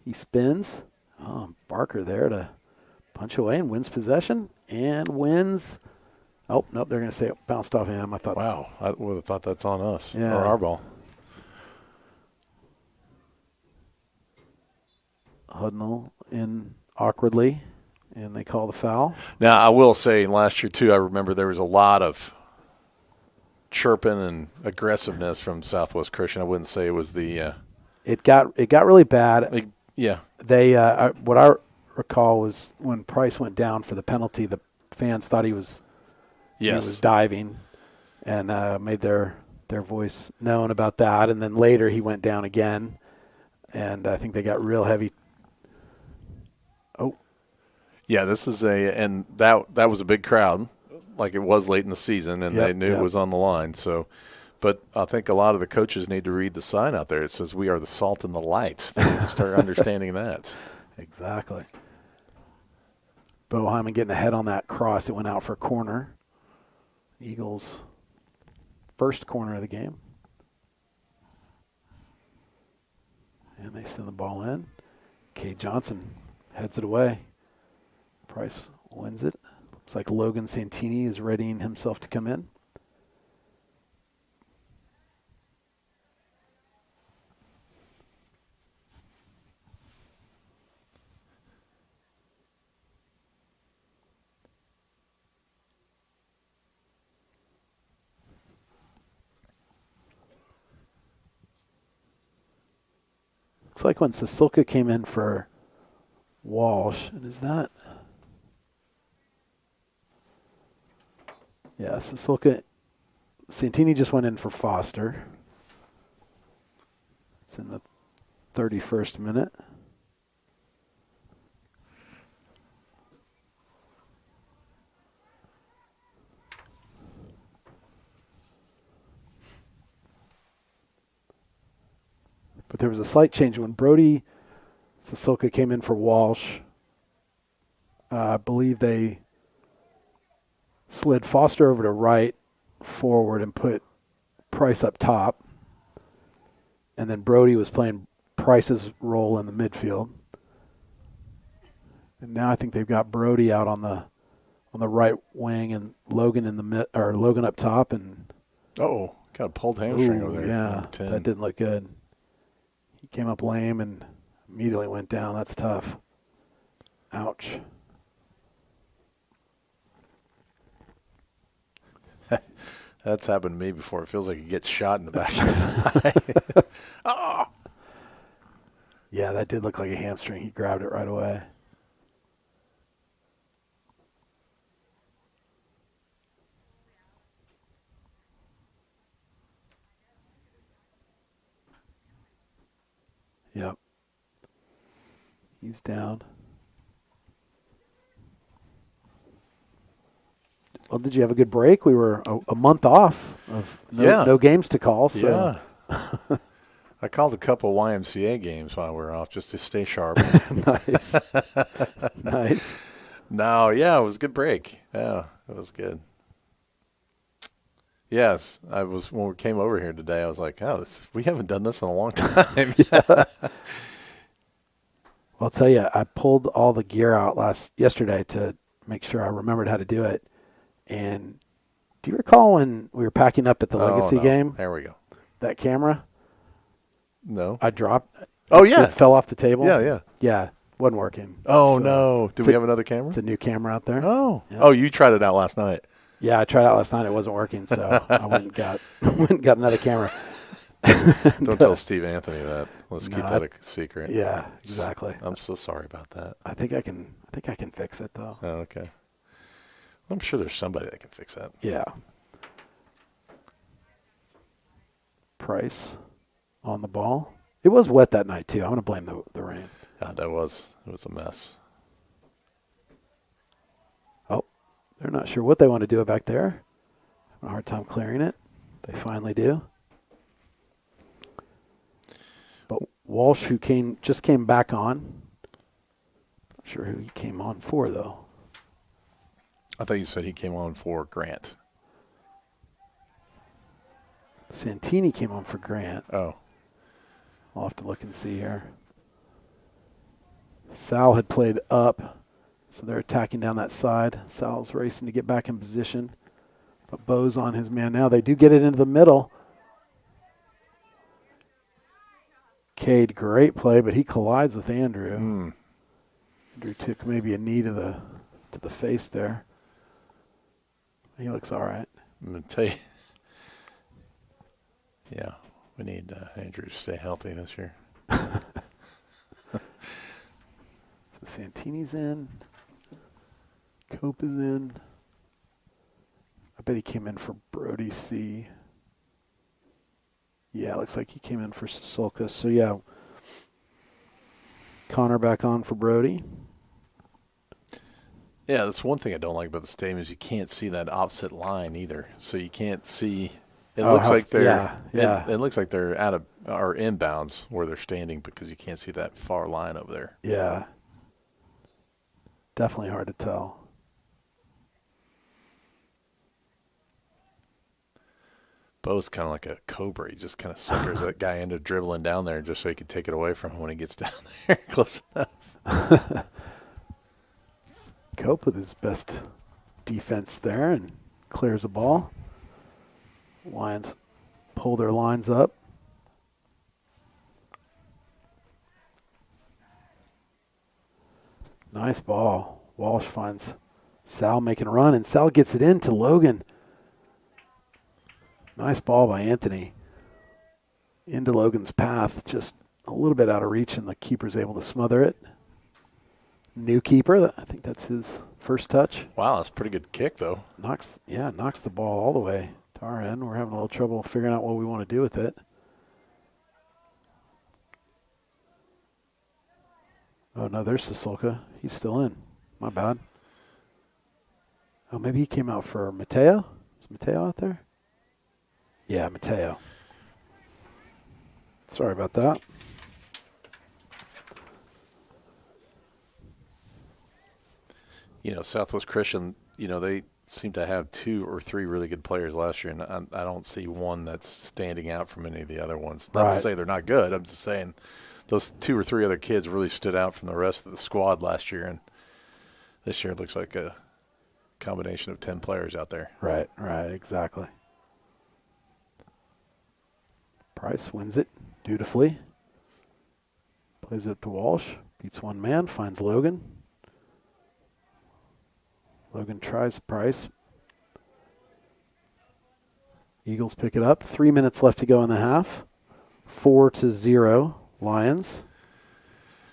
He spins. Oh, Barker there to punch away and wins possession and wins. Oh, nope, they're going to say it bounced off him. I thought. Wow, I would have thought that's on us or Yeah. our ball. Hudnall in awkwardly, and they call the foul. Now, I will say last year, too, I remember there was a lot of chirping and aggressiveness from Southwest Christian. I wouldn't say it was the It got really bad. yeah. They what I recall was when Price went down for the penalty, the fans thought he was diving, and made their voice known about that. And then later he went down again, and I think they got real heavy. Oh, yeah. This is and that was a big crowd, like it was late in the season, and they knew it was on the line. So, but I think a lot of the coaches need to read the sign out there. It says, "We are the salt and the light." They need to start understanding that. Exactly. Boheimen getting ahead on that cross. It went out for a corner. Eagles' first corner of the game. And they send the ball in. Kate Johnson heads it away. Price wins it. Looks like Logan Santini is readying himself to come in. Looks like when Sisulka came in for Walsh, and is that? Yeah, Sisulka. Santini just went in for Foster. It's in the 31st minute. But there was a slight change when Brody Sissoko came in for Walsh. I believe they slid Foster over to right forward and put Price up top. And then Brody was playing Price's role in the midfield. And now I think they've got Brody out on the right wing and Logan in the Logan up top and kind of pulled hamstring over there. Yeah, that didn't look good. He came up lame and immediately went down. That's tough. Ouch. That's happened to me before. It feels like you get shot in the back of the eye. Oh! Yeah, that did look like a hamstring. He grabbed it right away. Yep. He's down. Well, did you have a good break? We were a month off of no games to call. So. Yeah. I called a couple YMCA games while we were off just to stay sharp. Nice. Nice. No, yeah, it was a good break. Yeah, it was good. Yes, when we came over here today, I was like, we haven't done this in a long time. Yeah. Well, I'll tell you, I pulled all the gear out yesterday to make sure I remembered how to do it. And do you recall when we were packing up at the Legacy game? There we go. That camera? No. I dropped. Oh, yeah. It fell off the table? Yeah. Yeah, wasn't working. Oh, no. Do we have another camera? It's a new camera out there. Oh. Yeah. Oh, you tried it out last night. Yeah, I tried it out last night. It wasn't working, so I went and got another camera. Don't tell Steve Anthony that. Let's keep that a secret. Yeah, exactly. I'm so sorry about that. I think I can fix it though. Oh, okay. I'm sure there's somebody that can fix that. Yeah. Price on the ball. It was wet that night too. I'm going to blame the rain. God, it was a mess. Oh, they're not sure what they want to do back there. Having a hard time clearing it. They finally do. But Walsh, who just came back on. Not sure who he came on for though. I thought you said he came on for Grant. Santini came on for Grant. Oh. I'll have to look and see here. Sal had played up, so they're attacking down that side. Sal's racing to get back in position. But Bo's on his man now. They do get it into the middle. Cade, great play, but he collides with Andrew. Andrew took maybe a knee to the face there. He looks all right. I'm going to tell you. Yeah, we need Andrew to stay healthy this year. So Santini's in. Cope is in. I bet he came in for Brody C. Yeah, it looks like he came in for Sissoko. So, yeah, Connor back on for Brody. Yeah, that's one thing I don't like about the stadium is you can't see that opposite line either. So you can't see. It looks like they're It looks like they're out of or inbounds where they're standing because you can't see that far line over there. Yeah, definitely hard to tell. Bo's kind of like a cobra. He just kind of suckers that guy into dribbling down there just so he can take it away from him when he gets down there close enough. Cope with his best defense there and clears the ball. Lions pull their lines up. Nice ball. Walsh finds Sal making a run, and Sal gets it into Logan. Nice ball by Anthony. Into Logan's path, just a little bit out of reach, and the keeper's able to smother it. New keeper, I think that's his first touch. Wow, that's a pretty good kick, though. Knocks the ball all the way to our end. We're having a little trouble figuring out what we want to do with it. Oh, no, there's Sissoko. He's still in. My bad. Oh, maybe he came out for Mateo? Is Mateo out there? Yeah, Mateo. Sorry about that. Southwest Christian, they seem to have 2 or 3 really good players last year, and I don't see one that's standing out from any of the other ones. Not to Right. say they're not good. I'm just saying those 2 or 3 other kids really stood out from the rest of the squad last year, and this year it looks like a combination of 10 players out there. Right, exactly. Price wins it dutifully. Plays it to Walsh. Beats one man, finds Logan. Logan tries Price. Eagles pick it up. 3 minutes left to go in the half. 4-0 Lions.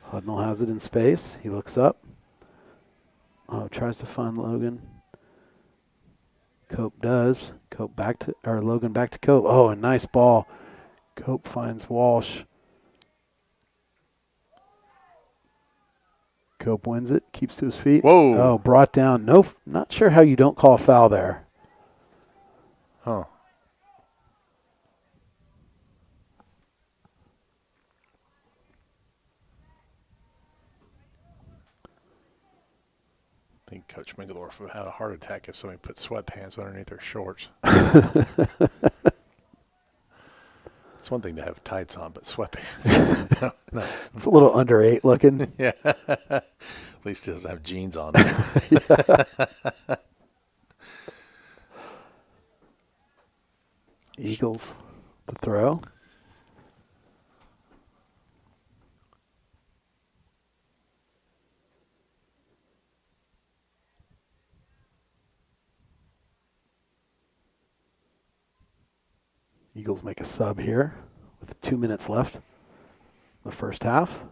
Hudnall has it in space. He looks up. Tries to find Logan. Cope does. Logan back to Cope. Oh, a nice ball. Cope finds Walsh. Cope wins it, keeps to his feet. Whoa. Oh, brought down. No, not sure how you don't call a foul there. Huh. I think Coach Mingeldorf would have had a heart attack if somebody put sweatpants underneath their shorts. It's one thing to have tights on, but sweatpants. No. It's a little under 8 looking. Yeah. At least he doesn't have jeans on. Eagles, the throw. Eagles make a sub here with 2 minutes left in the first half.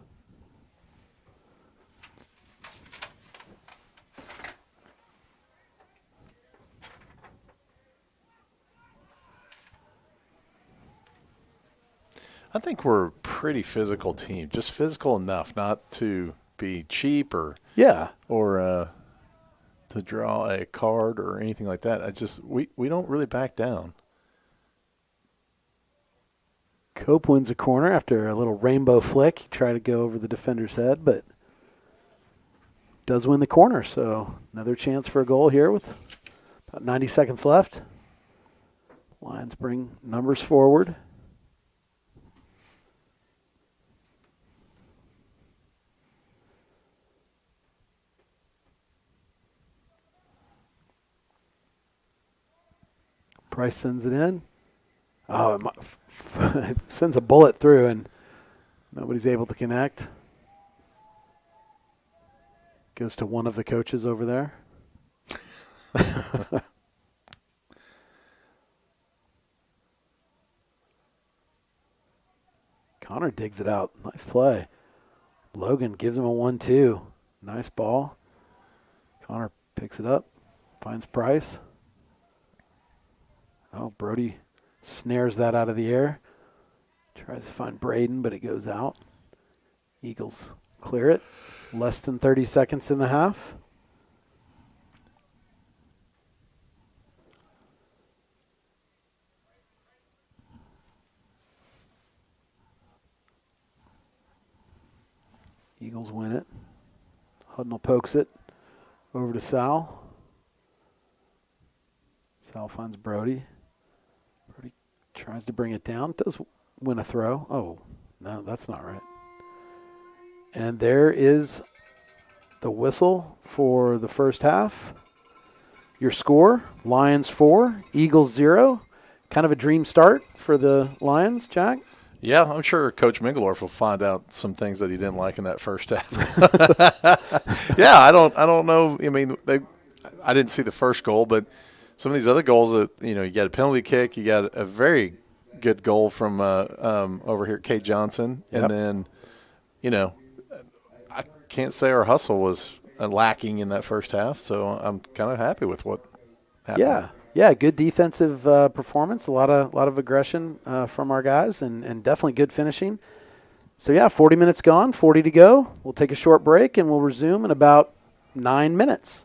I think we're a pretty physical team, just physical enough not to be cheap or to draw a card or anything like that. We don't really back down. Cope wins a corner after a little rainbow flick. He tried to go over the defender's head, but does win the corner. So another chance for a goal here with about 90 seconds left. Lions bring numbers forward. Price sends it in. Oh, it sends a bullet through, and nobody's able to connect. Goes to one of the coaches over there. Connor digs it out. Nice play. Logan gives him a 1-2. Nice ball. Connor picks it up, finds Price. Oh, Brody snares that out of the air. Tries to find Braden, but it goes out. Eagles clear it. Less than 30 seconds in the half. Eagles win it. Hudnall pokes it over to Sal. Sal finds Brody. Brody tries to bring it down. Does win a throw. Oh, no, that's not right. And there is the whistle for the first half. Your score, Lions 4, Eagles 0. Kind of a dream start for the Lions, Jack? Yeah, I'm sure Coach Mingeldorf will find out some things that he didn't like in that first half. Yeah, I don't know. I mean, I didn't see the first goal, but some of these other goals that, you got a penalty kick, you got a very good goal from over here, Kate Johnson. Yep. And then, I can't say our hustle was lacking in that first half, so I'm kind of happy with what happened. Yeah, good defensive performance, a lot of aggression from our guys, and definitely good finishing. So, 40 minutes gone, 40 to go. We'll take a short break, and we'll resume in about 9 minutes.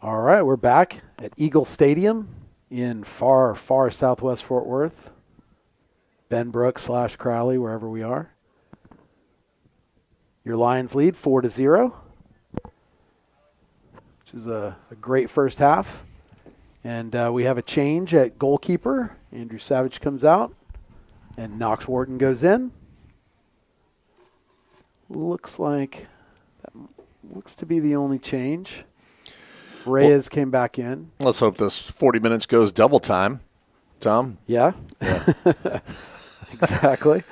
All right, we're back at Eagle Stadium in far, far southwest Fort Worth. Benbrook / Crowley, wherever we are. Your Lions lead 4-0, which is a great first half. And we have a change at goalkeeper. Andrew Savage comes out, and Knox Wharton goes in. Looks to be the only change. Reyes came back in. Let's hope this 40 minutes goes double time, Tom. Yeah. Exactly.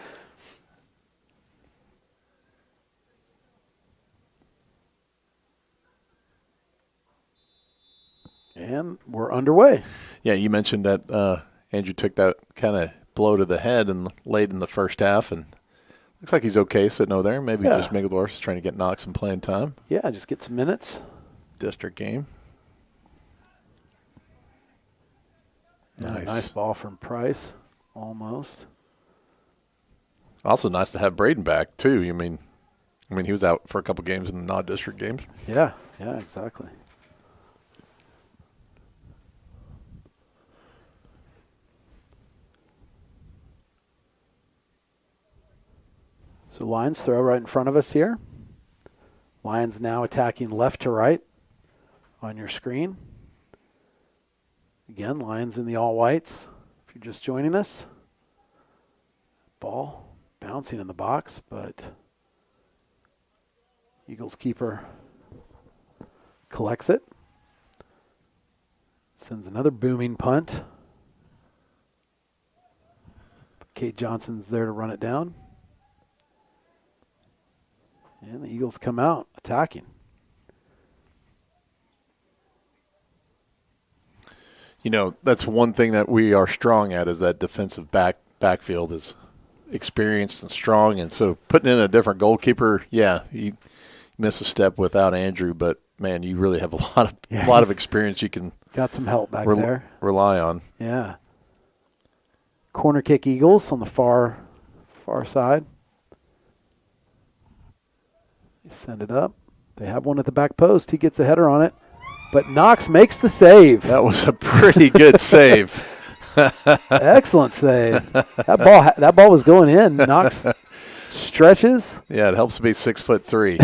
And we're underway. Yeah, you mentioned that Andrew took that kind of blow to the head and late in the first half, and looks like he's okay sitting over there. Maybe just Miggeldorf's trying to get Knox some playing time. Yeah, just get some minutes. District game. Nice ball from Price, almost. Also nice to have Braden back too. I mean, he was out for a couple games in the non-district games. Yeah, exactly. So Lions throw right in front of us here. Lions now attacking left to right on your screen. Again, Lions in the all whites. If you're just joining us, ball bouncing in the box, but Eagles keeper collects it. Sends another booming punt. Kate Johnson's there to run it down. And the Eagles come out attacking. You know, that's one thing that we are strong at, is that defensive backfield is experienced and strong. And so putting in a different goalkeeper, you miss a step without Andrew, but man, you really have a lot of experience you can got some help back there. Rely on. Yeah. Corner kick Eagles on the far side. They send it up. They have one at the back post. He gets a header on it. But Knox makes the save. That was a pretty good save. Excellent save. That ball was going in. Knox stretches. Yeah, it helps to be 6'3".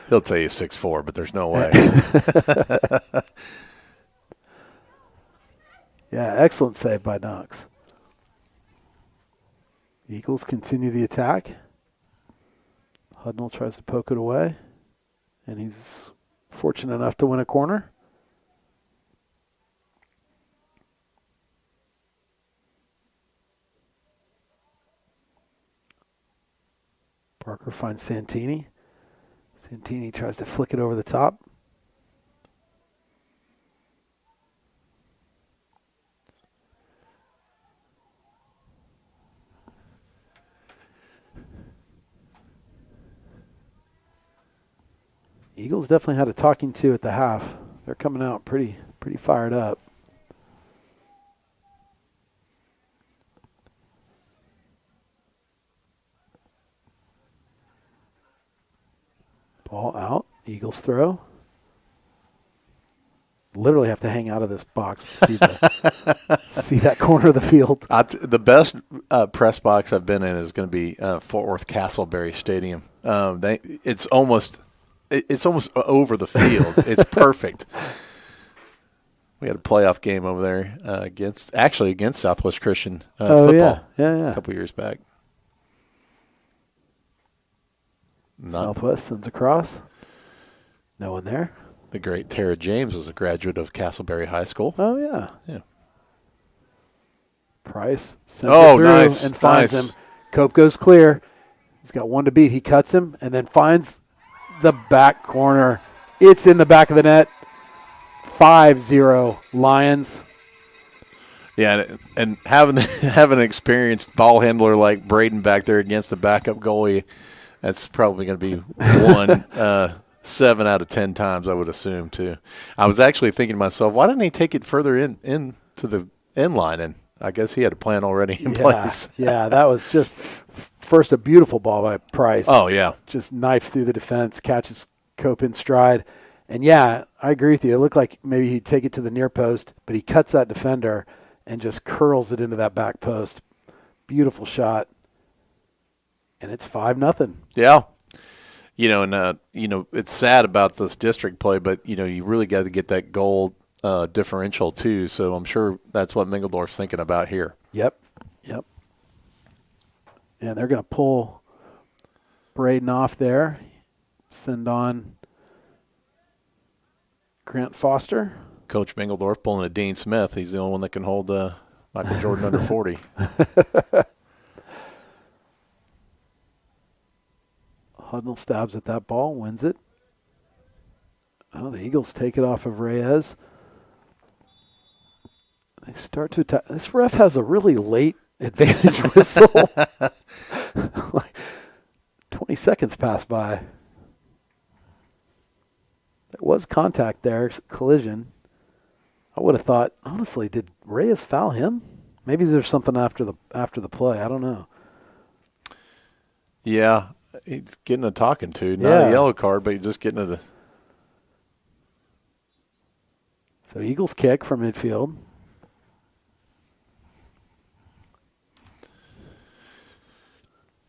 He'll tell you 6'4", but there's no way. Yeah, excellent save by Knox. Eagles continue the attack. Hudnall tries to poke it away, and he's fortunate enough to win a corner. Parker finds Santini. Santini tries to flick it over the top. Eagles definitely had a talking to at the half. They're coming out pretty fired up. Ball out. Eagles throw. Literally have to hang out of this box to see that corner of the field. The best press box I've been in is going to be Fort Worth Castleberry Stadium. It's almost over the field. It's perfect. We had a playoff game over there against Southwest Christian football. Yeah. A couple years back. Southwest sends across. No one there. The great Tara James was a graduate of Castleberry High School. Oh, yeah. Yeah. Price sends it through and finds nice. him. Cope goes clear. He's got one to beat. He cuts him and then finds the back corner. It's in the back of the net. 5-0 Lions. Yeah, and having an experienced ball handler like Braden back there against a backup goalie, that's probably going to be one 7 out of 10 times, I would assume, too. I was actually thinking to myself, why didn't he take it further into the end line? And I guess he had a plan already in place. Yeah, that was just first a beautiful ball by Price. Oh, yeah. Just knifes through the defense, catches Cope in stride, And yeah, I agree with you. It looked like maybe he'd take it to the near post, but he cuts that defender and just curls it into that back post. Beautiful shot. And it's 5-0. Yeah. It's sad about this district play, but, you really got to get that goal differential too. So I'm sure that's what Mingledorf's thinking about here. Yep. And they're going to pull Braden off there. Send on Grant Foster. Coach Mingledorf pulling a Dean Smith. He's the only one that can hold Michael Jordan under 40. Hudnall stabs at that ball, wins it. Oh, the Eagles take it off of Reyes. They start to attack. This ref has a really late advantage whistle. Like 20 seconds pass by. There was contact there, collision. I would have thought, honestly, did Reyes foul him? Maybe there's something after the play. I don't know. Yeah, he's getting a talking to. Not a yellow card, but he's just getting a. So Eagles kick from midfield.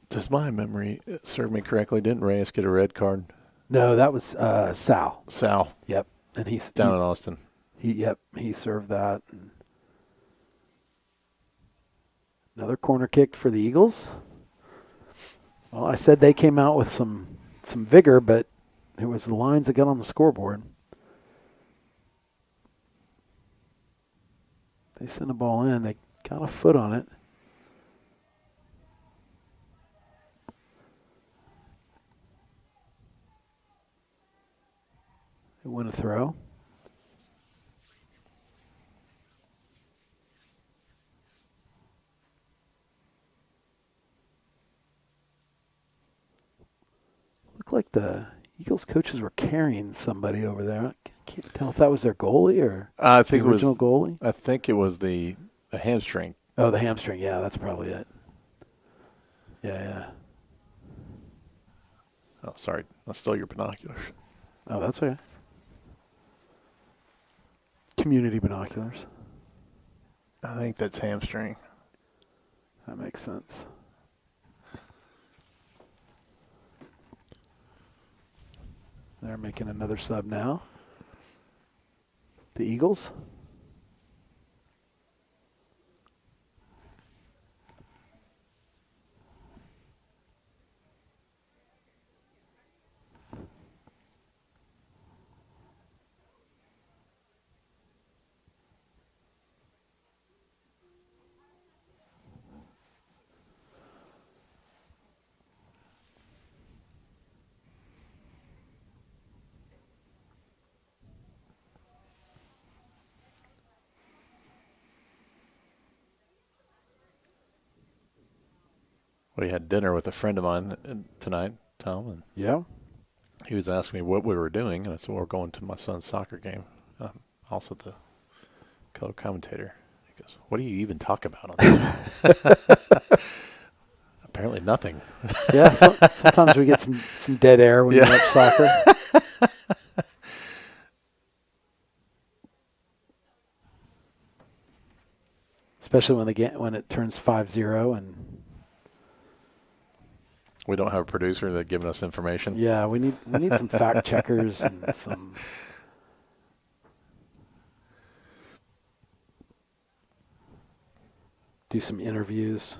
Does my memory serve me correctly? Didn't Reyes get a red card? No, that was Sal. Sal. Yep, and he's down in Austin. He served that. Another corner kick for the Eagles. Well, I said they came out with some vigor, but it was the lines that got on the scoreboard. They sent a ball in. They got a foot on it. They win a throw. Looked like the Eagles coaches were carrying somebody over there. I can't tell if that was their goalie or I think the original goalie. I think it was the hamstring. Oh, the hamstring. Yeah, that's probably it. Yeah. Oh, sorry. I stole your binoculars. Oh, that's okay. Community binoculars. I think that's hamstring. That makes sense. They're making another sub now. The Eagles. We had dinner with a friend of mine tonight, Tom, and Yeah. he was asking me what we were doing, and I said, well, we're going to my son's soccer game. I'm also the color commentator. He goes, what do you even talk about on that? Apparently nothing. Yeah, sometimes we get some dead air when you watch soccer. Especially when it turns 5-0 and we don't have a producer that's giving us information. yeah, we need some fact checkers and some do some interviews.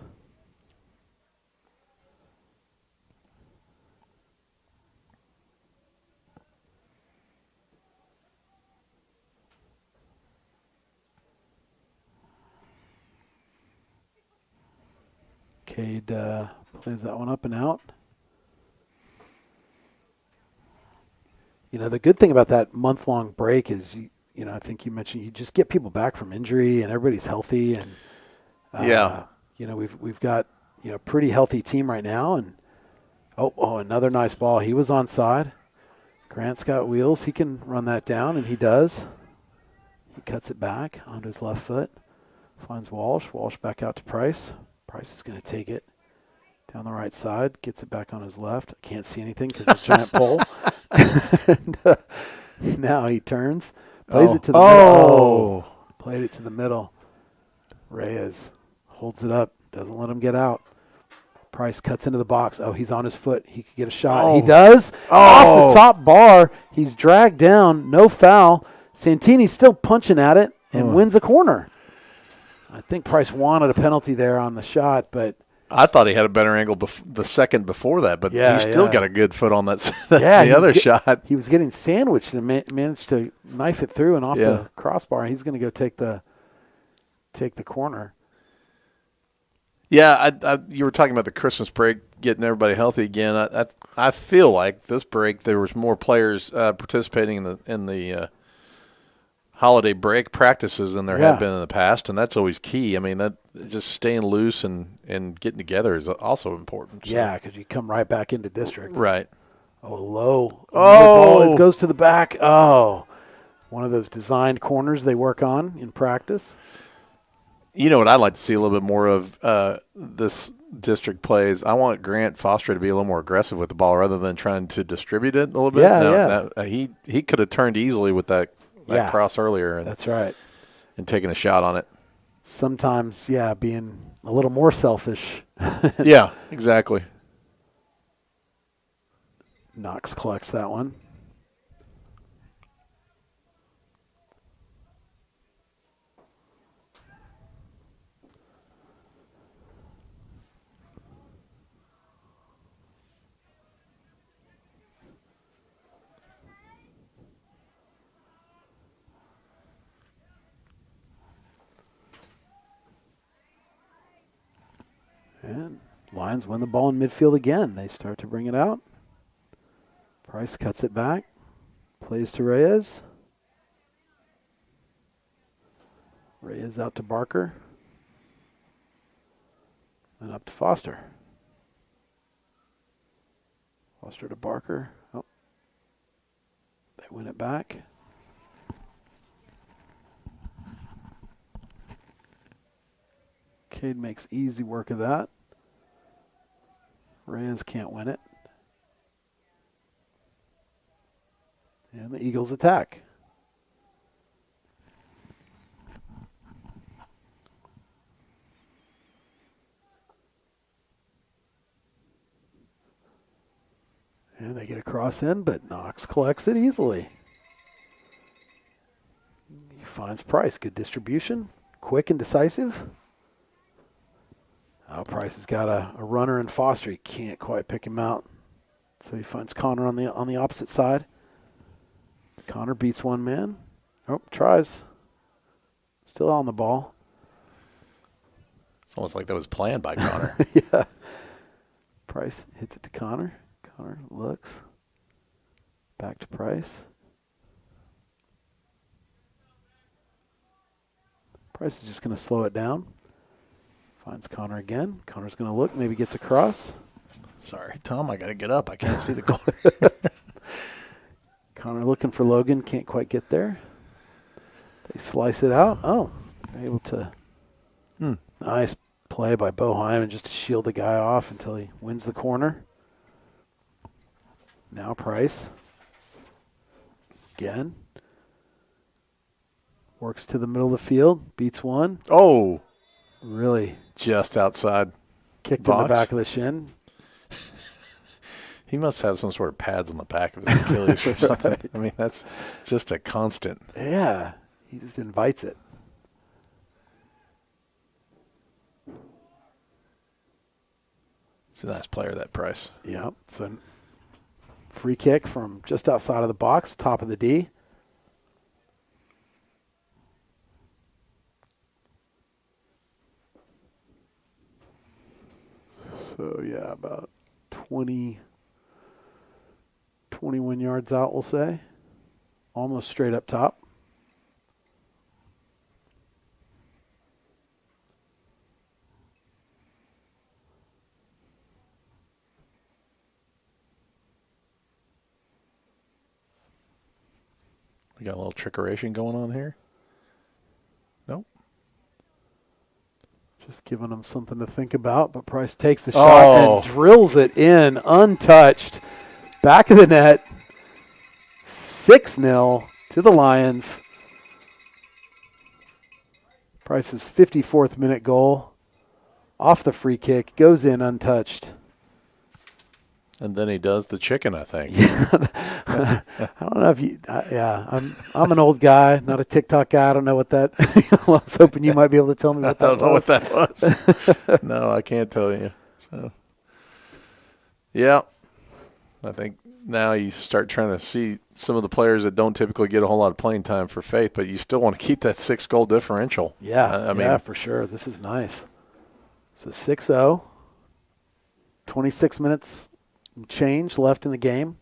Cade plays that one up and out. You know, the good thing about that month-long break is, I think you mentioned you just get people back from injury and everybody's healthy. And, we've got, pretty healthy team right now. And, another nice ball. He was onside. Grant's got wheels. He can run that down, and he does. He cuts it back onto his left foot. Finds Walsh. Walsh back out to Price. Price is going to take it down the right side, gets it back on his left. I can't see anything because of the giant pole. And, Now he turns, plays it to the middle. Oh, played it to the middle. Reyes holds it up, doesn't let him get out. Price cuts into the box. Oh, he's on his foot. He could get a shot. He does. Off the top bar. He's dragged down. No foul. Santini's still punching at it and wins a corner. I think Price wanted a penalty there on the shot, but I thought he had a better angle the second before that, but he still got a good foot on that the other shot. He was getting sandwiched and managed to knife it through and off the crossbar. He's going to go take the corner. Yeah, you were talking about the Christmas break, getting everybody healthy again. I feel like this break there was more players participating in the holiday break practices than there had been in the past, and that's always key. I mean, that just staying loose and getting together is also important. So. Yeah, because you come right back into district. Right. Oh, low. Oh, it goes to the back. Oh, one of those designed corners they work on in practice. You know what I'd like to see a little bit more of this district plays? I want Grant Foster to be a little more aggressive with the ball rather than trying to distribute it a little bit. He could have turned easily with that cross earlier. That's right. And taking a shot on it. Sometimes, being a little more selfish. Yeah, exactly. Knox collects that one. And Lions win the ball in midfield again. They start to bring it out. Price cuts it back. Plays to Reyes. Reyes out to Barker. And up to Foster. Foster to Barker. Oh. They win it back. Cade makes easy work of that. Reyes can't win it. And the Eagles attack. And they get a cross in, but Knox collects it easily. He finds Price. Good distribution. Quick and decisive. Oh, Price has got a runner in Foster. He can't quite pick him out. So he finds Connor on the opposite side. Connor beats one man. Oh, tries. Still on the ball. It's almost like that was planned by Connor. Yeah. Price hits it to Connor. Connor looks. Back to Price. Price is just going to slow it down. Finds Connor again. Connor's going to look. Maybe gets across. Sorry, Tom, I got to get up. I can't see the corner. Connor looking for Logan. Can't quite get there. They slice it out. Oh, they're able to. Nice play by Bo Hyman just to shield the guy off until he wins the corner. Now Price. Again. Works to the middle of the field. Beats one. Oh. Really. Just outside. Kicked in the back of the shin. He must have some sort of pads on the back of his Achilles or something. Right. I mean, that's just a constant. Yeah. He just invites it. He's a nice player, that Price. Yep. So free kick from just outside of the box, top of the D. So, yeah, about 21 yards out, we'll say. Almost straight up top. We got a little trickeration going on here. Nope. Just giving them something to think about, but Price takes the shot and drills it in, untouched. Back of the net. 6-0 to the Lions. Price's 54th minute goal off the free kick goes in untouched. And then he does the chicken, I think. I don't know if you. I'm an old guy, not a TikTok guy. I don't know what that. I was hoping you might be able to tell me what that was. I don't know what that was. No, I can't tell you. So, yeah, I think now you start trying to see some of the players that don't typically get a whole lot of playing time for Faith, but you still want to keep that 6-goal differential. Yeah, I mean, for sure. This is nice. So 6-0, 26 minutes change left in the game.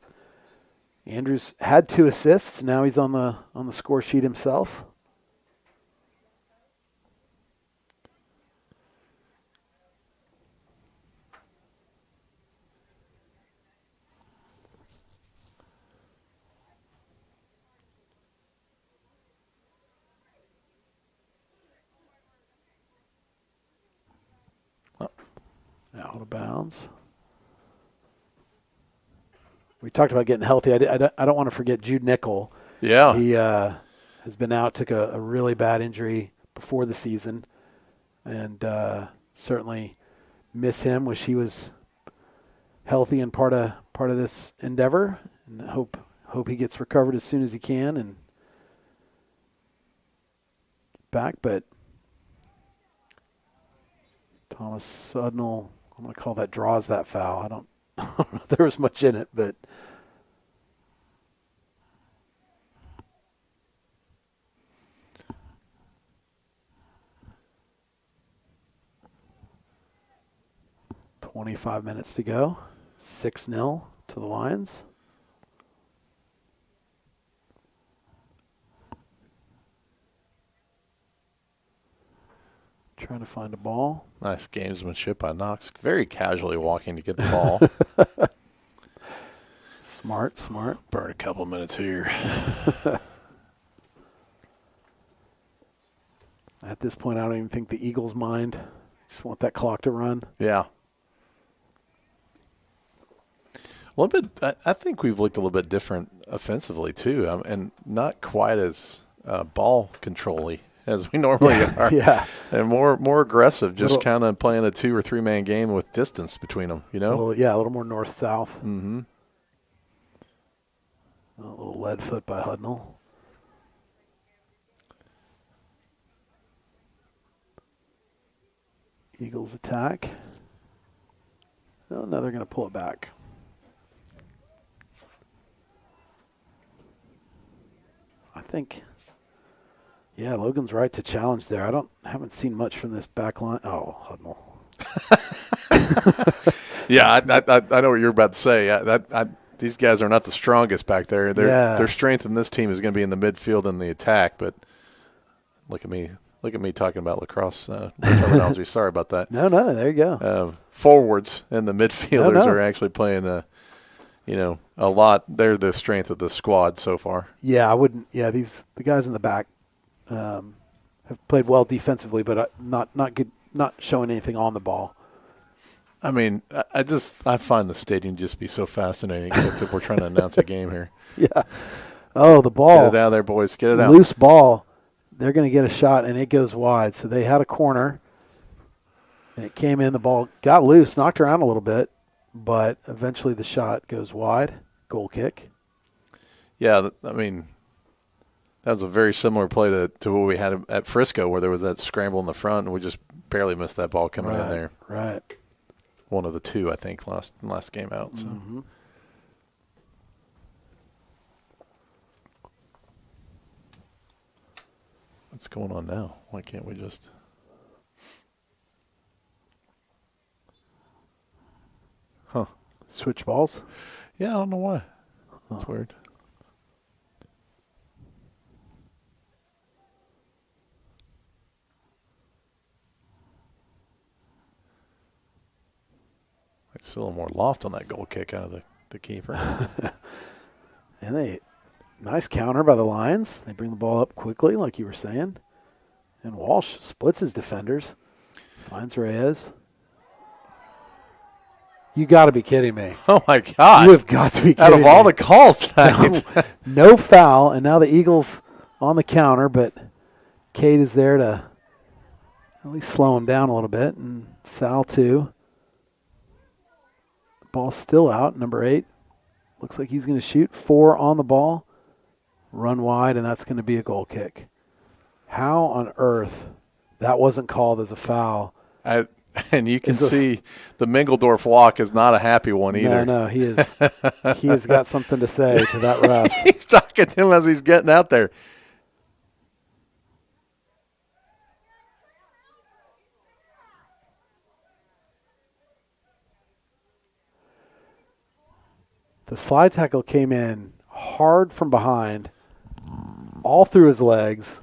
Andrews had 2 assists. Now he's on the score sheet himself. Out of bounds. We talked about getting healthy. I don't want to forget Jude Nickel. Yeah. He has been out, took a really bad injury before the season, and certainly miss him. Wish he was healthy and part of this endeavor, and hope he gets recovered as soon as he can and back. But Thomas Sudnall, I'm going to call that draws that foul. I don't know if there was much in it, but .25 minutes to go. 6-0 to the Lions. Trying to find a ball. Nice gamesmanship by Knox. Very casually walking to get the ball. Smart. Burn a couple minutes here. At this point, I don't even think the Eagles mind. Just want that clock to run. Yeah. A little bit. I think we've looked a little bit different offensively too, and not quite as ball control-y as we normally are. Yeah. And more aggressive, just kind of playing a 2 or 3 man game with distance between them, you know? A little more north-south. Mm-hmm. A little lead foot by Hudnall. Eagles attack. Oh, no, they're going to pull it back. I think, yeah, Logan's right to challenge there. Haven't seen much from this back line. Oh, Hudnall. Yeah, I know what you're about to say. These guys are not the strongest back there. Their strength in this team is going to be in the midfield and the attack. But look at me talking about lacrosse terminology. Sorry about that. No, there you go. Forwards and the midfielders are actually playing a lot. They're the strength of the squad so far. Yeah, I wouldn't. Yeah, the guys in the back have played well defensively, but not good. Not showing anything on the ball. I mean, I find the stadium just be so fascinating. Except if we're trying to announce a game here. Yeah. Oh, the ball. Get it out there, boys. Get it out. Loose ball. They're going to get a shot, and it goes wide. So they had a corner, and it came in. The ball got loose, knocked around a little bit, but eventually the shot goes wide. Goal kick. Yeah, I mean, that was a very similar play to what we had at Frisco, where there was that scramble in the front, and we just barely missed that ball coming in there. Right. One of the 2, I think, last game out. So. Mm-hmm. What's going on now? Why can't we just? Huh. Switch balls? Yeah, I don't know why. That's weird. It's a little more loft on that goal kick out of the keeper. And nice counter by the Lions. They bring the ball up quickly, like you were saying. And Walsh splits his defenders. Finds Reyes. You got to be kidding me. Oh, my God. You have got to be kidding Out of all me. the calls tonight. No foul, and now the Eagles on the counter, but Cade is there to at least slow him down a little bit, and Sal too. The ball's still out, number 8. Looks like he's going to shoot. 4 on the ball, run wide, and that's going to be a goal kick. How on earth that wasn't called as a foul? And you can see the Mingledorf walk is not a happy one either. No, he is. He has got something to say to that ref. He's talking to him as he's getting out there. The slide tackle came in hard from behind, all through his legs.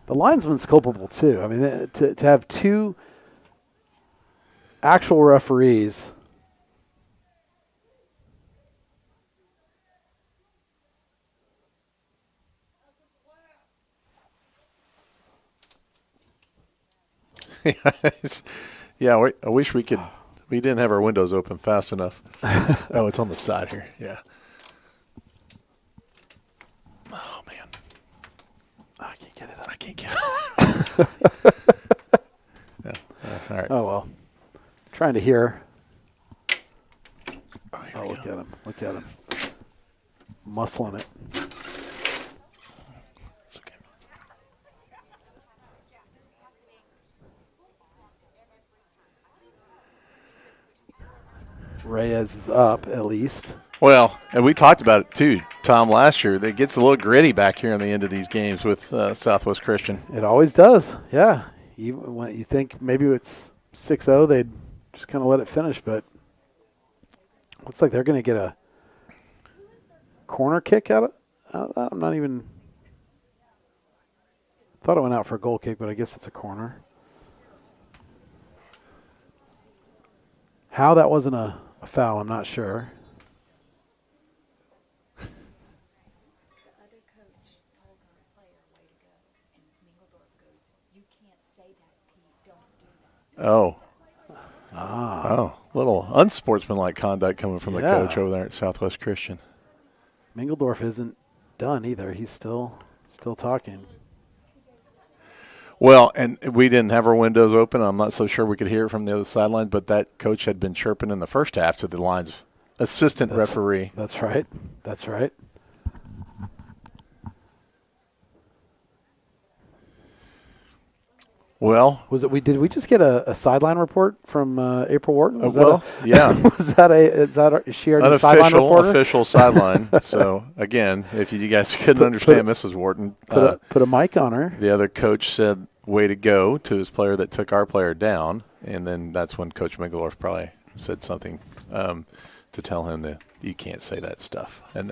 The linesman's culpable too. I mean, to have 2 actual referees. Yeah, I wish we didn't have our windows open fast enough. Oh, it's on the side here. Yeah. Oh, man. I can't get it up. I can't get it. Yeah. All right. Oh, well. Trying to hear. Oh, Look at him. Look at him. Muscling it. It's okay. Reyes is up, at least. Well, and we talked about it too, Tom, last year. It gets a little gritty back here on the end of these games with Southwest Christian. It always does, yeah. Even when you think maybe it's 6-0, they'd just kind of let it finish, but looks like they're going to get a corner kick out of that. I'm not even – thought it went out for a goal kick, but I guess it's a corner. How that wasn't a foul, I'm not sure. Oh. Ah. Oh, little unsportsmanlike conduct coming from the Yeah. coach over there at Southwest Christian. Mingledorf isn't done either. He's still talking. Well, and we didn't have our windows open. I'm not so sure we could hear it from the other sideline, but that coach had been chirping in the first half to the line's assistant referee. That's right. That's right. Well, Did we just get a sideline report from April Wharton? yeah. Is she our sideline reporter? Official sideline. So again, if you guys couldn't understand Mrs. Wharton, put a mic on her. The other coach said, "Way to go" to his player that took our player down, and then that's when Coach Mingledorf probably said something to tell him that you can't say that stuff. And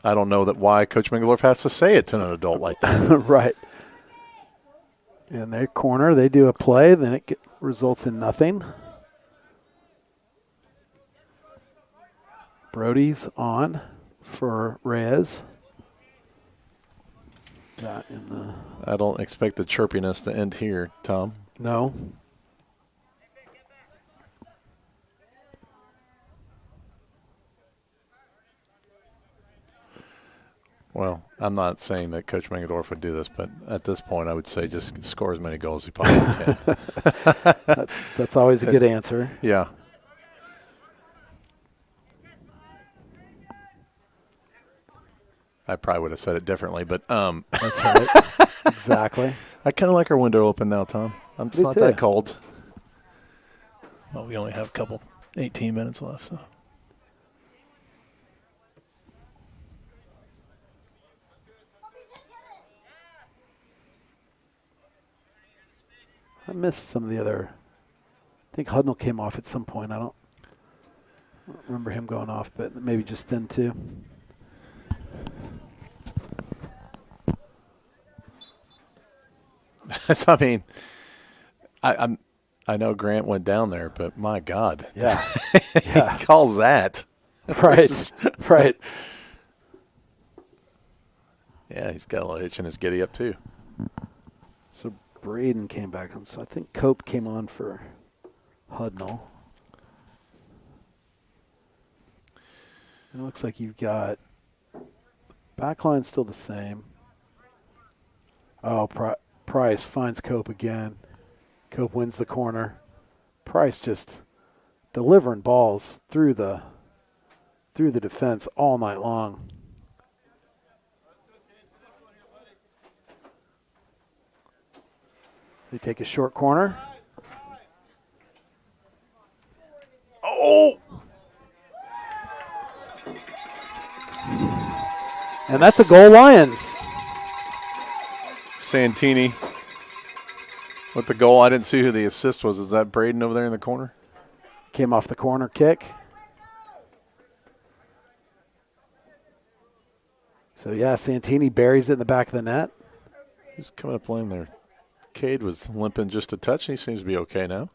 I don't know why Coach Mingledorf has to say it to an adult like that. Right. In their corner, they do a play, then it results in nothing. Brody's on for Reyes. I don't expect the chirpiness to end here, Tom. No. Well, I'm not saying that Coach Mingledorf would do this, but at this point I would say just score as many goals as he possibly can. That's always a good answer. Yeah. I probably would have said it differently, but that's right. Exactly. I kind of like our window open now, Tom. It's not that cold. Well, we only have a couple 18 minutes left, so. I missed some of the other. I think Hudnall came off at some point. I don't remember him going off, but maybe just then too. I mean, I know Grant went down there, but my God, yeah, he calls that right, right. Yeah, he's got a little itch in his giddy up too. Braden came back on, so I think Cope came on for Hudnall. It looks like you've got backline still the same. Oh, Price finds Cope again. Cope wins the corner. Price just delivering balls through the defense all night long. They take a short corner. Oh! And that's a goal, Lions. Santini with the goal. I didn't see who the assist was. Is that Braden over there in the corner? Came off the corner kick. So, yeah, Santini buries it in the back of the net. Who's coming up lane there? Cade was limping just a touch, and he seems to be okay now.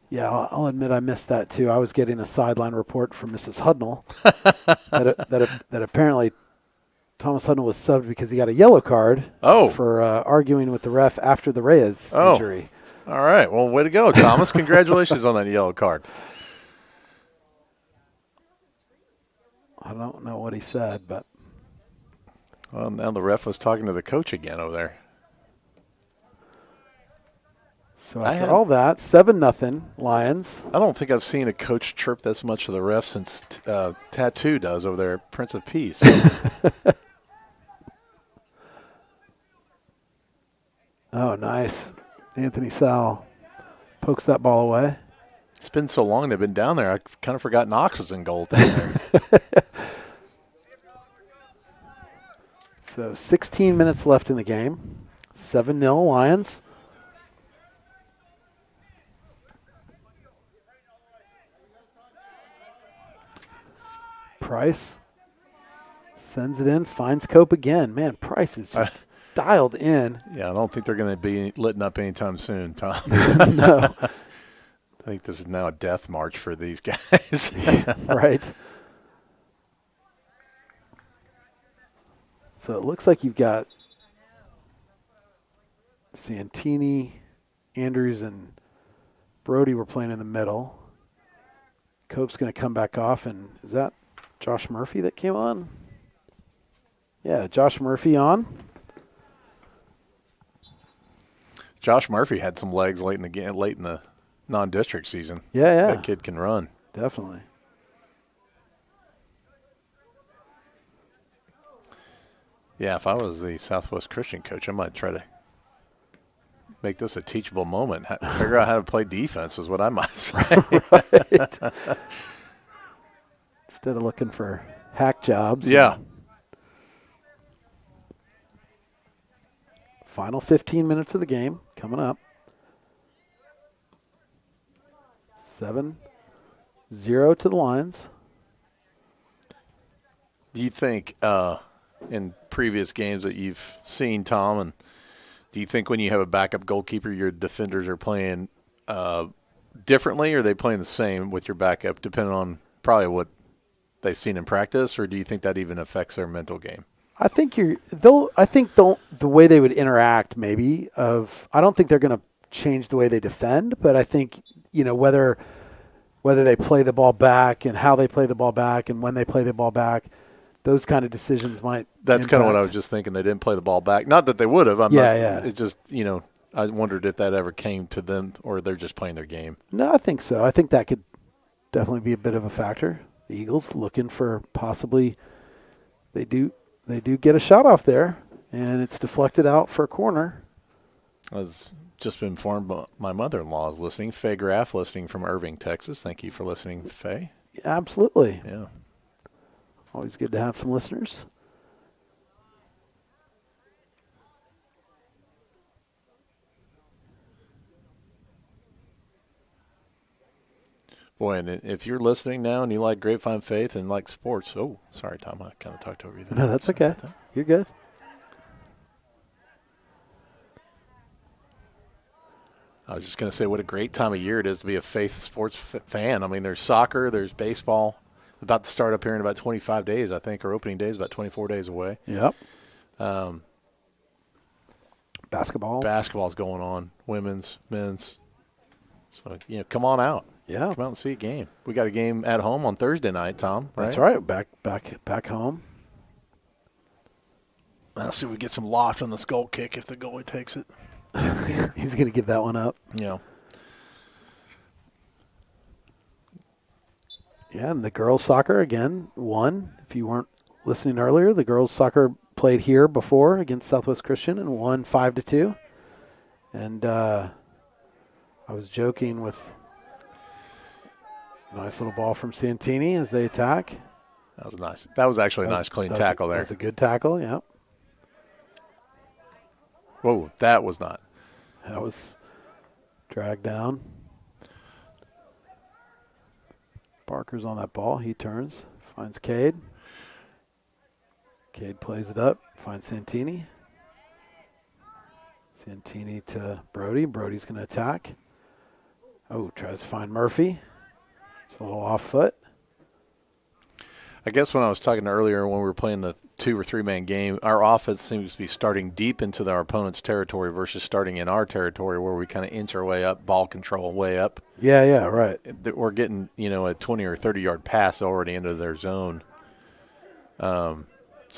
Yeah, I'll admit I missed that too. I was getting a sideline report from Mrs. Hudnall that apparently Thomas Hudnall was subbed because he got a yellow card for arguing with the ref after the Reyes injury. All right. Well, way to go, Thomas. Congratulations on that yellow card. I don't know what he said, but. Well, now the ref was talking to the coach again over there. So after all that, 7-0 Lions. I don't think I've seen a coach chirp this much of the ref since Tattoo does over there at Prince of Peace. Oh, nice. Anthony Sowell pokes that ball away. It's been so long they've been down there. I kind of forgot Knox was in goal down there. So 16 minutes left in the game. 7-0 Lions. Price sends it in, finds Cope again. Man, Price is just dialed in. Yeah, I don't think they're going to be letting up anytime soon, Tom. No. I think this is now a death march for these guys. Right. So it looks like you've got Santini, Andrews, and Brody were playing in the middle. Cope's going to come back off, and is that Josh Murphy that came on? Yeah, Josh Murphy on. Josh Murphy had some legs late in the game, late in the non-district season. Yeah. That kid can run. Definitely. Yeah, if I was the Southwest Christian coach, I might try to make this a teachable moment. Figure out how to play defense is what I might say. Right. Instead of looking for hack jobs. Yeah. Final 15 minutes of the game coming up. 7-0 to the Lions. Do you think in previous games that you've seen, Tom, and do you think when you have a backup goalkeeper, your defenders are playing differently, or are they playing the same with your backup, depending on probably what they've seen in practice, or do you think that even affects their mental game? I think the way they would interact maybe I don't think they're going to change the way they defend, but I think whether they play the ball back and how they play the ball back and when they play the ball back, those kind of decisions might. That's kind of what I was just thinking. They didn't play the ball back. Not that they would have. Yeah. It just I wondered if that ever came to them, or they're just playing their game. No, I think so. I think that could definitely be a bit of a factor. The Eagles looking for possibly they do get a shot off there, and it's deflected out for a corner. I was just been informed by my mother-in-law is listening. Faye Graff listening from Irving, Texas. Thank you for listening, Faye. Absolutely. Yeah. Always good to have some listeners. Boy, and if you're listening now and you like Grapevine Faith and like sports, oh, sorry, Tom, I kind of talked over you there. No, that's okay. You're good. I was just going to say what a great time of year it is to be a Faith sports fan. I mean, there's soccer, there's baseball. About to start up here in about 25 days, I think. Our opening day is about 24 days away. Yep. Basketball's going on, women's, men's. So, come on out. Yeah. Come out and see a game. We got a game at home on Thursday night, Tom, right? That's right. Back home. I'll see if we get some loft on the skull kick if the goalie takes it. He's going to give that one up. Yeah. Yeah, and the girls' soccer, again, won. If you weren't listening earlier, the girls' soccer played here before against Southwest Christian and won 5-2. And I was joking with a nice little ball from Santini as they attack. That was nice. That was actually a nice, clean tackle there. That was a good tackle, yeah. Whoa, that was not. That was dragged down. Barker's on that ball. He turns, finds Cade. Cade plays it up, finds Santini. Santini to Brody. Brody's going to attack. Oh, tries to find Murphy. It's a little off foot. I guess when I was talking earlier when we were playing the 2 or 3 man game, our offense seems to be starting deep into our opponent's territory versus starting in our territory where we kind of inch our way up, ball control way up. Yeah, right. We're getting, a 20 or 30-yard pass already into their zone. So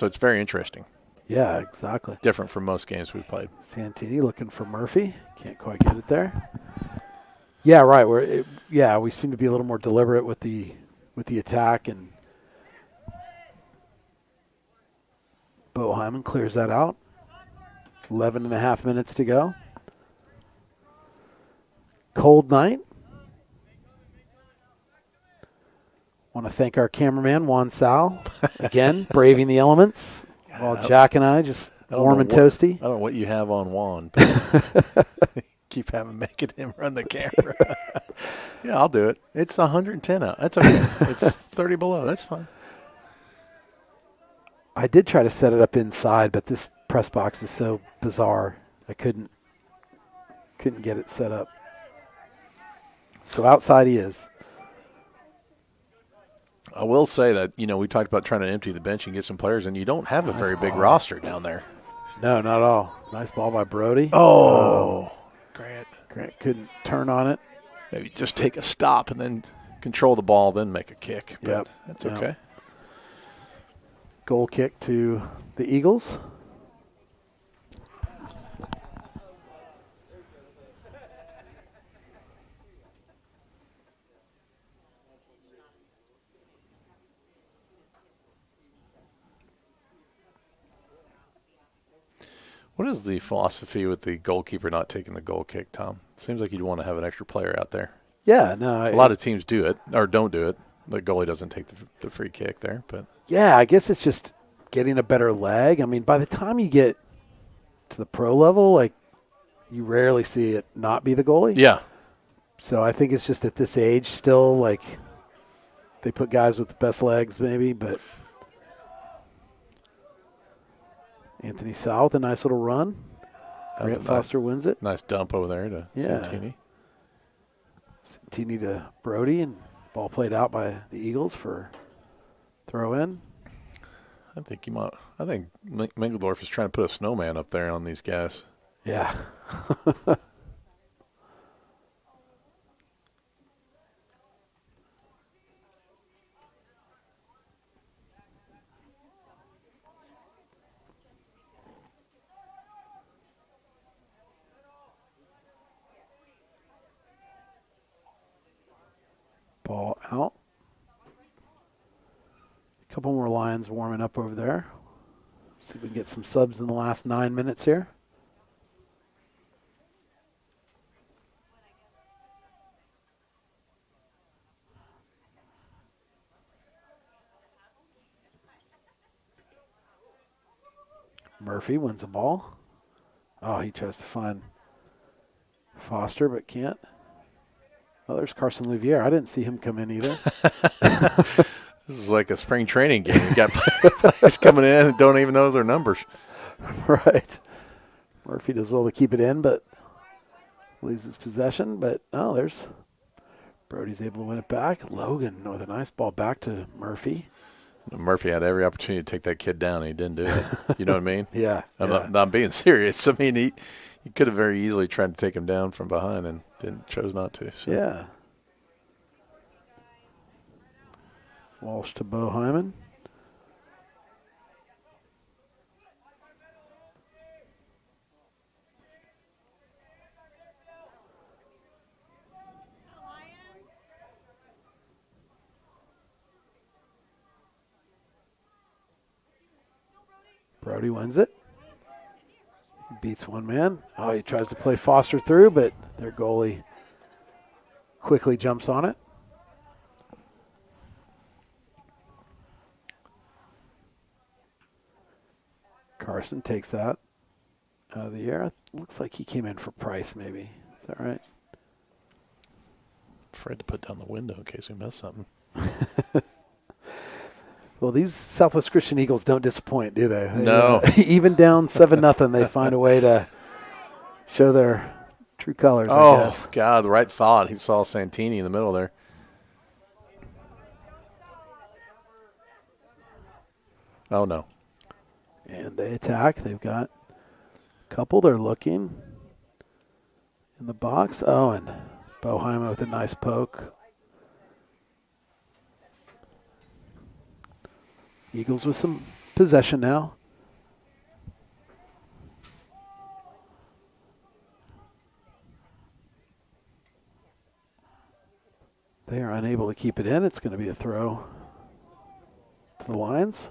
it's very interesting. Yeah, exactly. Different from most games we've played. Santini looking for Murphy. Can't quite get it there. Yeah, right. We seem to be a little more deliberate with the attack, and Bo Hyman clears that out. 11 and a half minutes to go. Cold night. Want to thank our cameraman, Juan Sal, again, braving the elements, while Jack and I just warm and toasty. I don't know what you have on Juan, but keep making him run the camera. Yeah, I'll do it. It's 110 out. That's okay. It's 30 below. That's fine. I did try to set it up inside, but this press box is so bizarre. I couldn't get it set up. So outside he is. I will say that, we talked about trying to empty the bench and get some players, and you don't have a very big roster down there. No, not at all. Nice ball by Brody. Oh, Grant couldn't turn on it. Maybe just take a stop and then control the ball, then make a kick. But that's okay. Yep. Goal kick to the Eagles. What is the philosophy with the goalkeeper not taking the goal kick, Tom? Seems like you'd want to have an extra player out there. Yeah, no. A lot of teams do it or don't do it. The goalie doesn't take the free kick there, but yeah, I guess it's just getting a better leg. I mean, by the time you get to the pro level, you rarely see it not be the goalie. Yeah. So I think it's just at this age still, they put guys with the best legs maybe, but Anthony South, a nice little run. Grant Foster wins it. Nice dump over there to Santini. Santini to Brody, and ball played out by the Eagles for throw in. I think Mingledorf is trying to put a snowman up there on these guys. Yeah. Ball out. A couple more Lions warming up over there. See if we can get some subs in the last 9 minutes here. Murphy wins the ball. Oh, he tries to find Foster, but can't. Oh, there's Carson Louvier. I didn't see him come in either. This is like a spring training game. You got players coming in and don't even know their numbers. Right. Murphy does well to keep it in, but Loses possession, but there's Brody's able to win it back. Logan with a nice ball back to Murphy. Murphy had every opportunity to take that kid down, and he didn't do it. You know what I mean? Yeah. I'm being serious. I mean, he could have very easily tried to take him down from behind and chose not to. So. Yeah. Walsh to Bo Hyman. Brody wins it. Beats one man. Oh, he tries to play Foster through, but their goalie quickly jumps on it. Carson takes that out of the air. Looks like he came in for Price, maybe. Is that right? Afraid to put down the window in case we miss something. Well, these Southwest Christian Eagles don't disappoint, do they? No. Even down 7-0, they find a way to show their true colors. Oh, God, the right thought. He saw Santini in the middle there. Oh, no. And they attack. They've got a couple. They're looking in the box. Oh, and Boheim with a nice poke. Eagles with some possession now. They are unable to keep it in. It's going to be a throw to the Lions.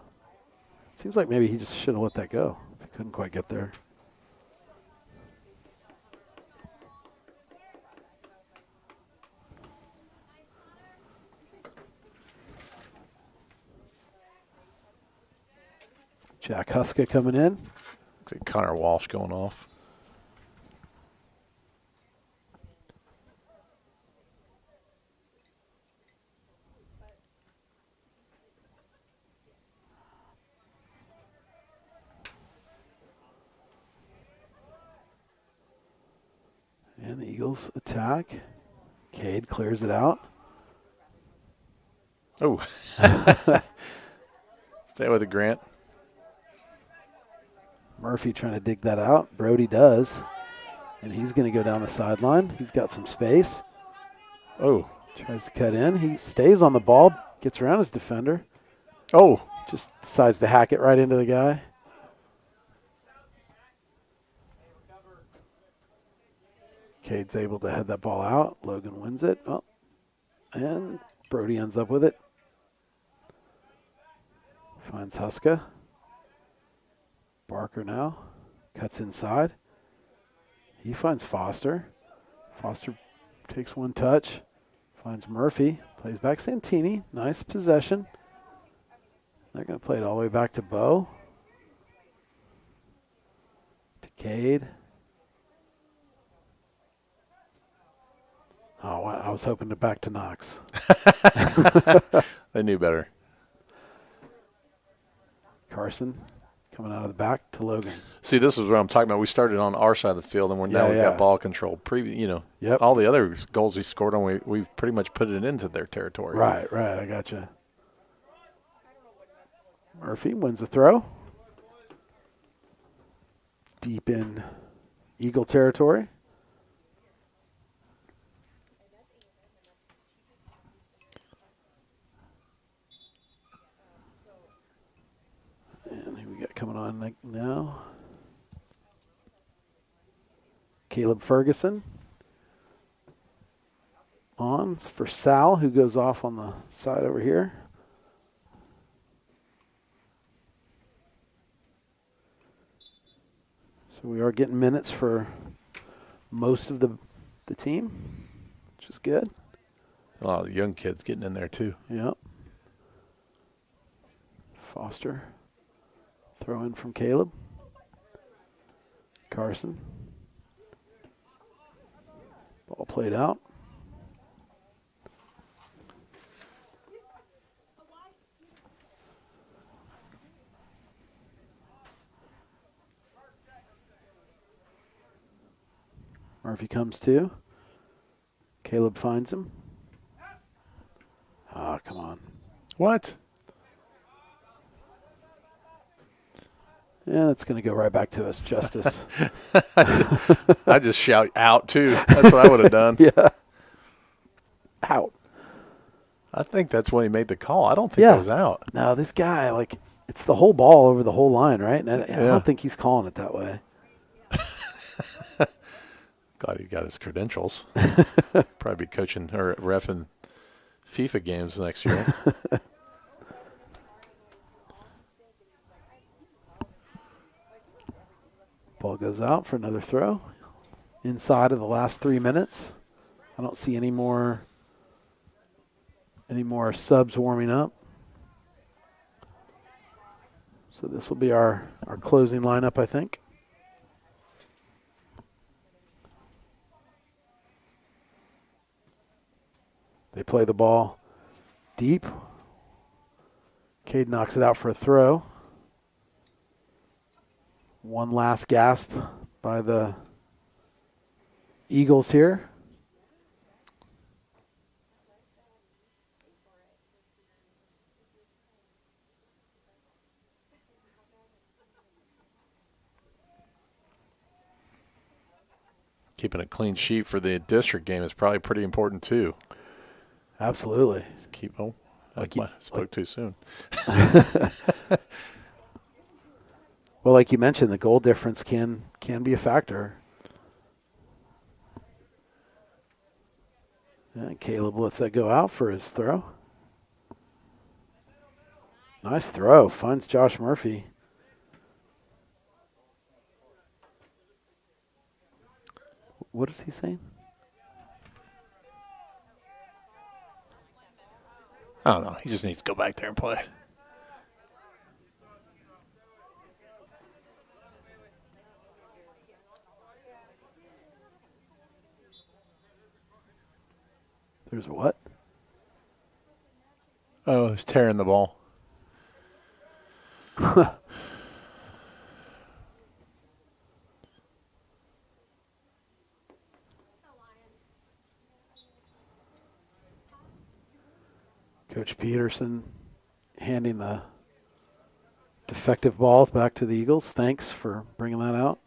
Seems like maybe he just should have let that go. He couldn't quite get there. Jack Huska coming in. Looks like Connor Walsh going off. And the Eagles attack. Cade clears it out. Oh. Stay with it, Grant. Murphy trying to dig that out. Brody does. And he's going to go down the sideline. He's got some space. Oh. Tries to cut in. He stays on the ball. Gets around his defender. Oh. Just decides to hack it right into the guy. Cade's able to head that ball out. Logan wins it. Oh. And Brody ends up with it. Finds Huska. Barker now cuts inside. He finds Foster. Foster takes one touch. Finds Murphy. Plays back Santini. Nice possession. They're going to play it all the way back to Bo. To Cade. Oh, I was hoping to back to Knox. They knew better. Carson coming out of the back to Logan. See, this is what I'm talking about. We started on our side of the field, and we've got ball control. All the other goals we scored on, we've pretty much put it into their territory. Right. I gotcha. Murphy wins the throw. Deep in Eagle territory. And who we got coming on now? Caleb Ferguson on for Sal, who goes off on the side over here. So we are getting minutes for most of the team, which is good. A lot of young kids getting in there, too. Yep. Foster. Throw in from Caleb. Carson. Ball played out. Murphy comes to. Caleb finds him. Ah, come on. What? Yeah, that's going to go right back to us, Justice. I just shout out, too. That's what I would have done. Yeah. Out. I think that's when he made the call. I don't think that was out. No, this guy, like, it's the whole ball over the whole line, right? And I don't think he's calling it that way. Glad he got his credentials. Probably be coaching or reffing FIFA games next year. Ball goes out for another throw. Inside of the last 3 minutes. I don't see any more subs warming up. So this will be our closing lineup, I think. They play the ball deep. Cade knocks it out for a throw. One last gasp by the Eagles here. Keeping a clean sheet for the district game is probably pretty important, too. Absolutely. Spoke too soon. Well, like you mentioned, the goal difference can be a factor. And Caleb lets that go out for his throw. Nice throw. Finds Josh Murphy. What is he saying? I don't know. He just needs to go back there and play. There's what? Oh, he's tearing the ball. Coach Peterson handing the defective ball back to the Eagles. Thanks for bringing that out.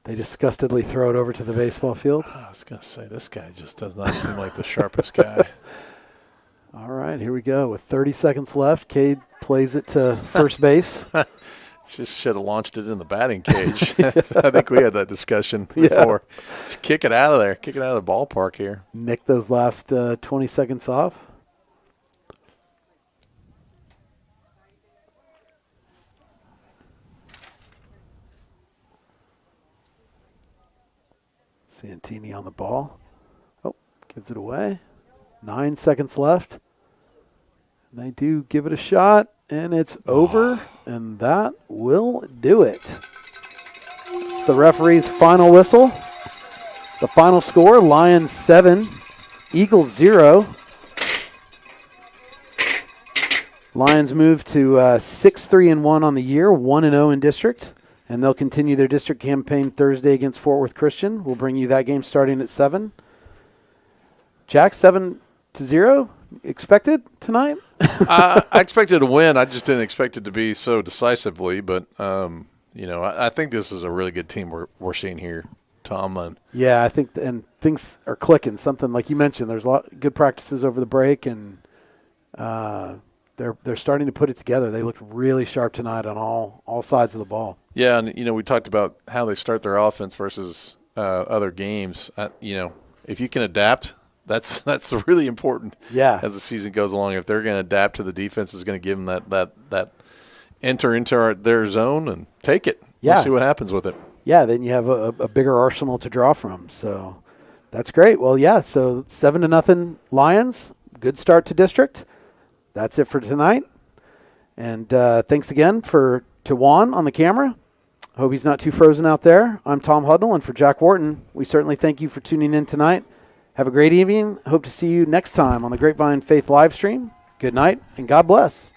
They disgustedly throw it over to the baseball field. I was going to say, this guy just does not seem like the sharpest guy. All right, here we go. With 30 seconds left, Cade plays it to first base. Just should have launched it in the batting cage. I think we had that discussion before. Yeah. Just kick it out of there. Kick it out of the ballpark here. Nick those last 20 seconds off. Santini on the ball. Oh, gives it away. 9 seconds left. And they do give it a shot, and it's over, and that will do it. It's the referee's final whistle. The final score, Lions 7, Eagles 0. Lions move to 6-3-1 on the year, 1-0 in district. And they'll continue their district campaign Thursday against Fort Worth Christian. We'll bring you that game starting at 7. Jack, 7-0 expected tonight? I expected to win. I just didn't expect it to be so decisively. But, I think this is a really good team we're seeing here, Tom. Yeah, I think and things are clicking. Something like you mentioned, there's a lot of good practices over the break, and they're starting to put it together. They looked really sharp tonight on all sides of the ball. Yeah, and, we talked about how they start their offense versus other games. If you can adapt, that's really important as the season goes along. If they're going to adapt to the defense, is going to give them that enter into their zone and take it. Yeah. We'll see what happens with it. Yeah, then you have a bigger arsenal to draw from. So that's great. Well, yeah, so 7-0 Lions. Good start to district. That's it for tonight. And thanks again to Juan on the camera. Hope he's not too frozen out there. I'm Tom Hudnall, and for Jack Wharton, we certainly thank you for tuning in tonight. Have a great evening. Hope to see you next time on the Grapevine Faith live stream. Good night, and God bless.